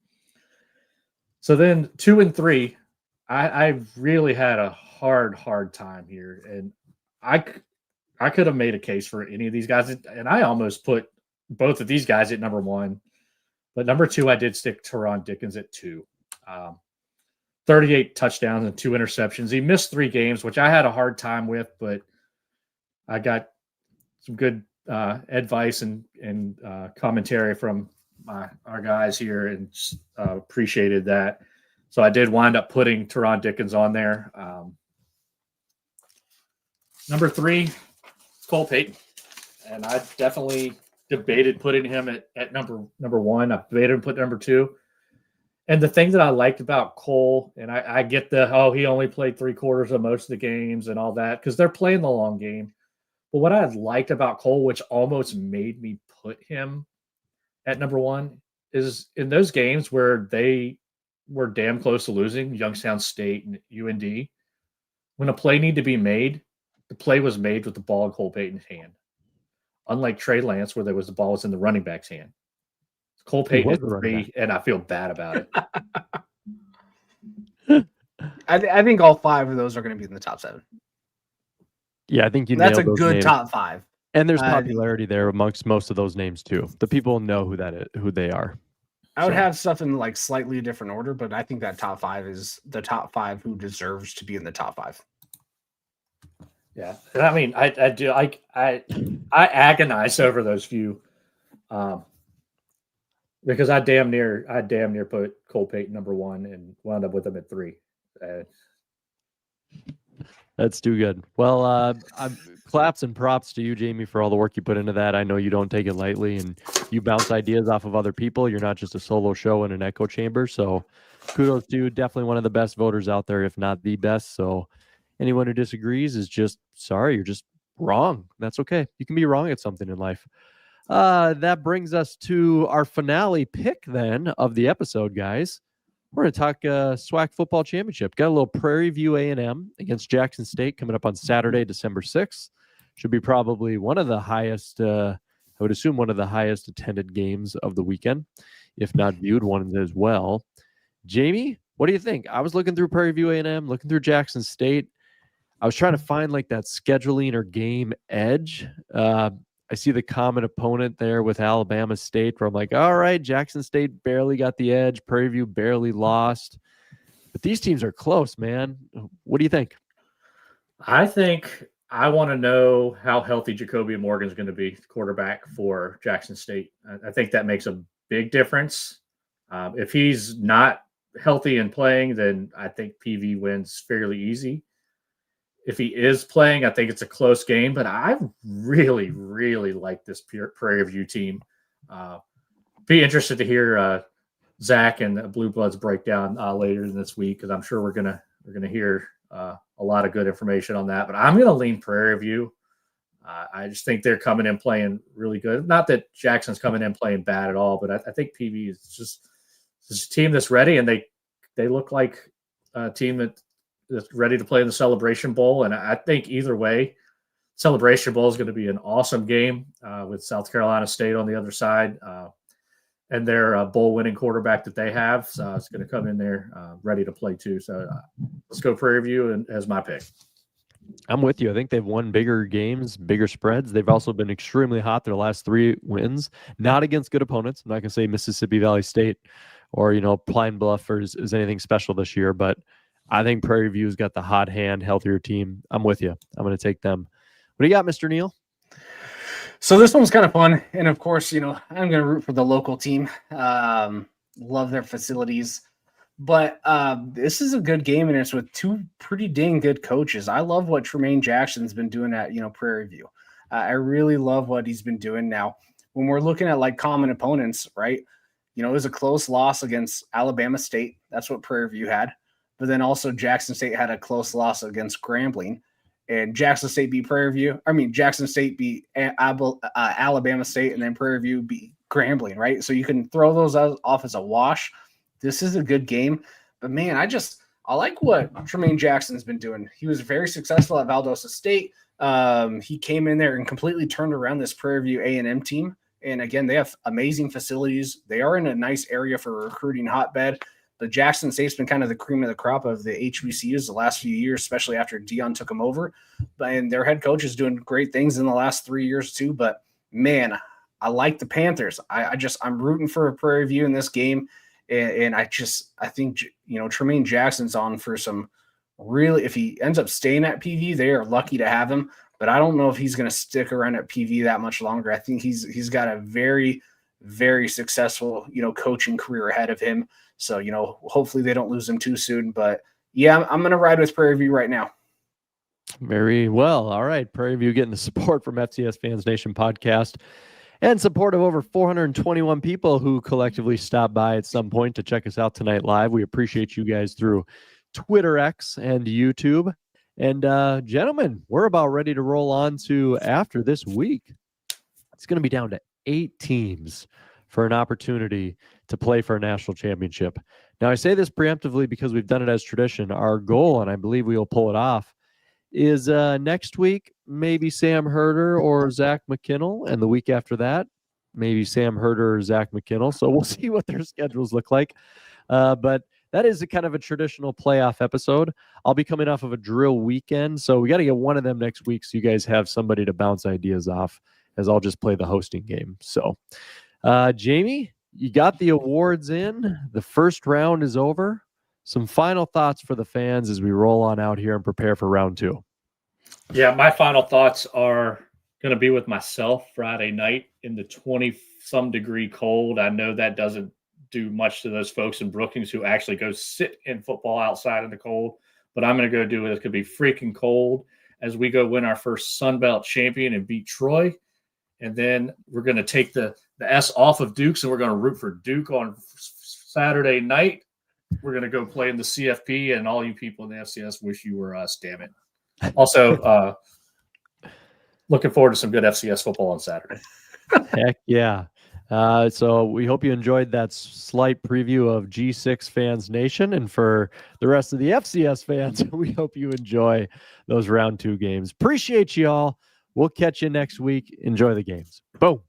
So then 2 and 3, I really had a hard time here, and I could have made a case for any of these guys, and I almost put both of these guys at number 1, but number 2, I did stick Teron Dickens at 2. 38 touchdowns and 2 interceptions. He missed 3 games, which I had a hard time with, but I got some good advice and commentary from our guys here, and appreciated that. So I did wind up putting Teron Dickens on there. Number 3, Cole Payton. And I definitely debated putting him at number one. I've debated him put number 2. And the thing that I liked about Cole, and I get he only played 3/4 of most of the games and all that, because they're playing the long game. But what I liked about Cole, which almost made me put him at number 1, is in those games where they were damn close to losing, Youngstown State and UND, when a play needed to be made, the play was made with the ball in Cole Payton's hand. Unlike Trey Lance, where the ball was in the running back's hand. Cole Payton at 3, and I feel bad about it. I think all 5 of those are going to be in the top 7. Yeah, I think that's a good names. Top 5. And there's popularity there amongst most of those names too. The people know who they are. I would have stuff in like slightly different order, but I think that top 5 is the top 5 who deserves to be in the top 5. Yeah, I mean, I do. I agonize over those few, because I damn near put Cole Payton number 1 and wound up with him at 3. That's too good. Well, claps and props to you, Jamie, for all the work you put into that. I know you don't take it lightly, and you bounce ideas off of other people. You're not just a solo show in an echo chamber. So kudos to you. Definitely one of the best voters out there, if not the best. So anyone who disagrees is just sorry. You're just wrong. That's okay. You can be wrong at something in life. That brings us to our finale pick then of the episode, guys. We're going to talk SWAC football championship. Got a little Prairie View A&M against Jackson State coming up on Saturday, December 6th. Should be probably one of the highest, I would assume one of the highest attended games of the weekend, if not viewed one as well. Jamie, what do you think? I was looking through Prairie View A&M, looking through Jackson State. I was trying to find like that scheduling or game edge. I see the common opponent there with Alabama State, where I'm like, all right, Jackson State barely got the edge. Prairie View barely lost. But these teams are close, man. What do you think? I think I want to know how healthy Jacoby Morgan is going to be, quarterback for Jackson State. I think that makes a big difference. If he's not healthy and playing, then I think PV wins fairly easy. If he is playing, I think it's a close game, but I really, really like this Prairie View team. Be interested to hear Zach and the Blue Bloods breakdown later in this week, because I'm sure we're gonna hear a lot of good information on that. But I'm gonna lean Prairie View. I just think they're coming in playing really good. Not that Jackson's coming in playing bad at all, but I think PV is just this team that's ready, and they look like a team that's ready to play in the Celebration Bowl. And I think either way, Celebration Bowl is going to be an awesome game with South Carolina State on the other side. And their bowl-winning quarterback that they have is going to come in there ready to play too. So let's go Prairie View as my pick. I'm with you. I think they've won bigger games, bigger spreads. They've also been extremely hot their last 3 wins, not against good opponents. I'm not going to say Mississippi Valley State or, Pine Bluff is anything special this year, but I think Prairie View's got the hot hand, healthier team. I'm with you. I'm going to take them. What do you got, Mr. Neal? So this one's kind of fun. And of course, I'm going to root for the local team. Love their facilities. But this is a good game, and it's with 2 pretty dang good coaches. I love what Tremaine Jackson's been doing at, Prairie View. I really love what he's been doing now. When we're looking at like common opponents, right? It was a close loss against Alabama State. That's what Prairie View had. But then also Jackson State had a close loss against Grambling, and Jackson State beat Prairie View. Jackson State beat Alabama State, and then Prairie View beat Grambling, right? So you can throw those off as a wash. This is a good game, but man, I like what Tremaine Jackson's been doing. He was very successful at Valdosta State. He came in there and completely turned around this Prairie View A&M team. And again, they have amazing facilities. They are in a nice area for a recruiting hotbed. But Jackson State's been kind of the cream of the crop of the HBCUs the last few years, especially after Dion took them over. And their head coach is doing great things in the last 3 years too. But man, I like the Panthers. I'm rooting for Prairie View in this game. And I think, Tremaine Jackson's on for some really, if he ends up staying at PV, they are lucky to have him. But I don't know if he's going to stick around at PV that much longer. I think he's got a very, very successful, coaching career ahead of him. So, hopefully they don't lose him too soon. But yeah, I'm going to ride with Prairie View right now. Very well. All right. Prairie View getting the support from FCS Fans Nation podcast. and support of over 421 people who collectively stopped by at some point to check us out tonight live. We appreciate you guys through Twitter X and YouTube. And gentlemen, we're about ready to roll on to after this week. It's going to be down to 8 teams for an opportunity to play for a national championship. Now, I say this preemptively because we've done it as tradition. Our goal, and I believe we will pull it off, is next week, maybe Sam Herder or Zach McKinnell, and the week after that, maybe Sam Herder or Zach McKinnell. So we'll see what their schedules look like. But that is a kind of a traditional playoff episode. I'll be coming off of a drill weekend, so we got to get one of them next week so you guys have somebody to bounce ideas off, as I'll just play the hosting game. So, Jamie, you got the awards in. The first round is over. Some final thoughts for the fans as we roll on out here and prepare for round 2. Yeah, my final thoughts are going to be with myself Friday night in the 20-some degree cold. I know that doesn't do much to those folks in Brookings who actually go sit in football outside in the cold, but I'm going to go do it. It's going to be freaking cold as we go win our first Sun Belt champion and beat Troy. And then we're going to take the S off of Dukes, and we're going to root for Duke on Saturday night. We're going to go play in the CFP, and all you people in the FCS wish you were us, damn it. Also, looking forward to some good FCS football on Saturday. Heck yeah. So we hope you enjoyed that slight preview of G6 Fans Nation. And for the rest of the FCS fans, we hope you enjoy those round 2 games. Appreciate you all. We'll catch you next week. Enjoy the games. Boom.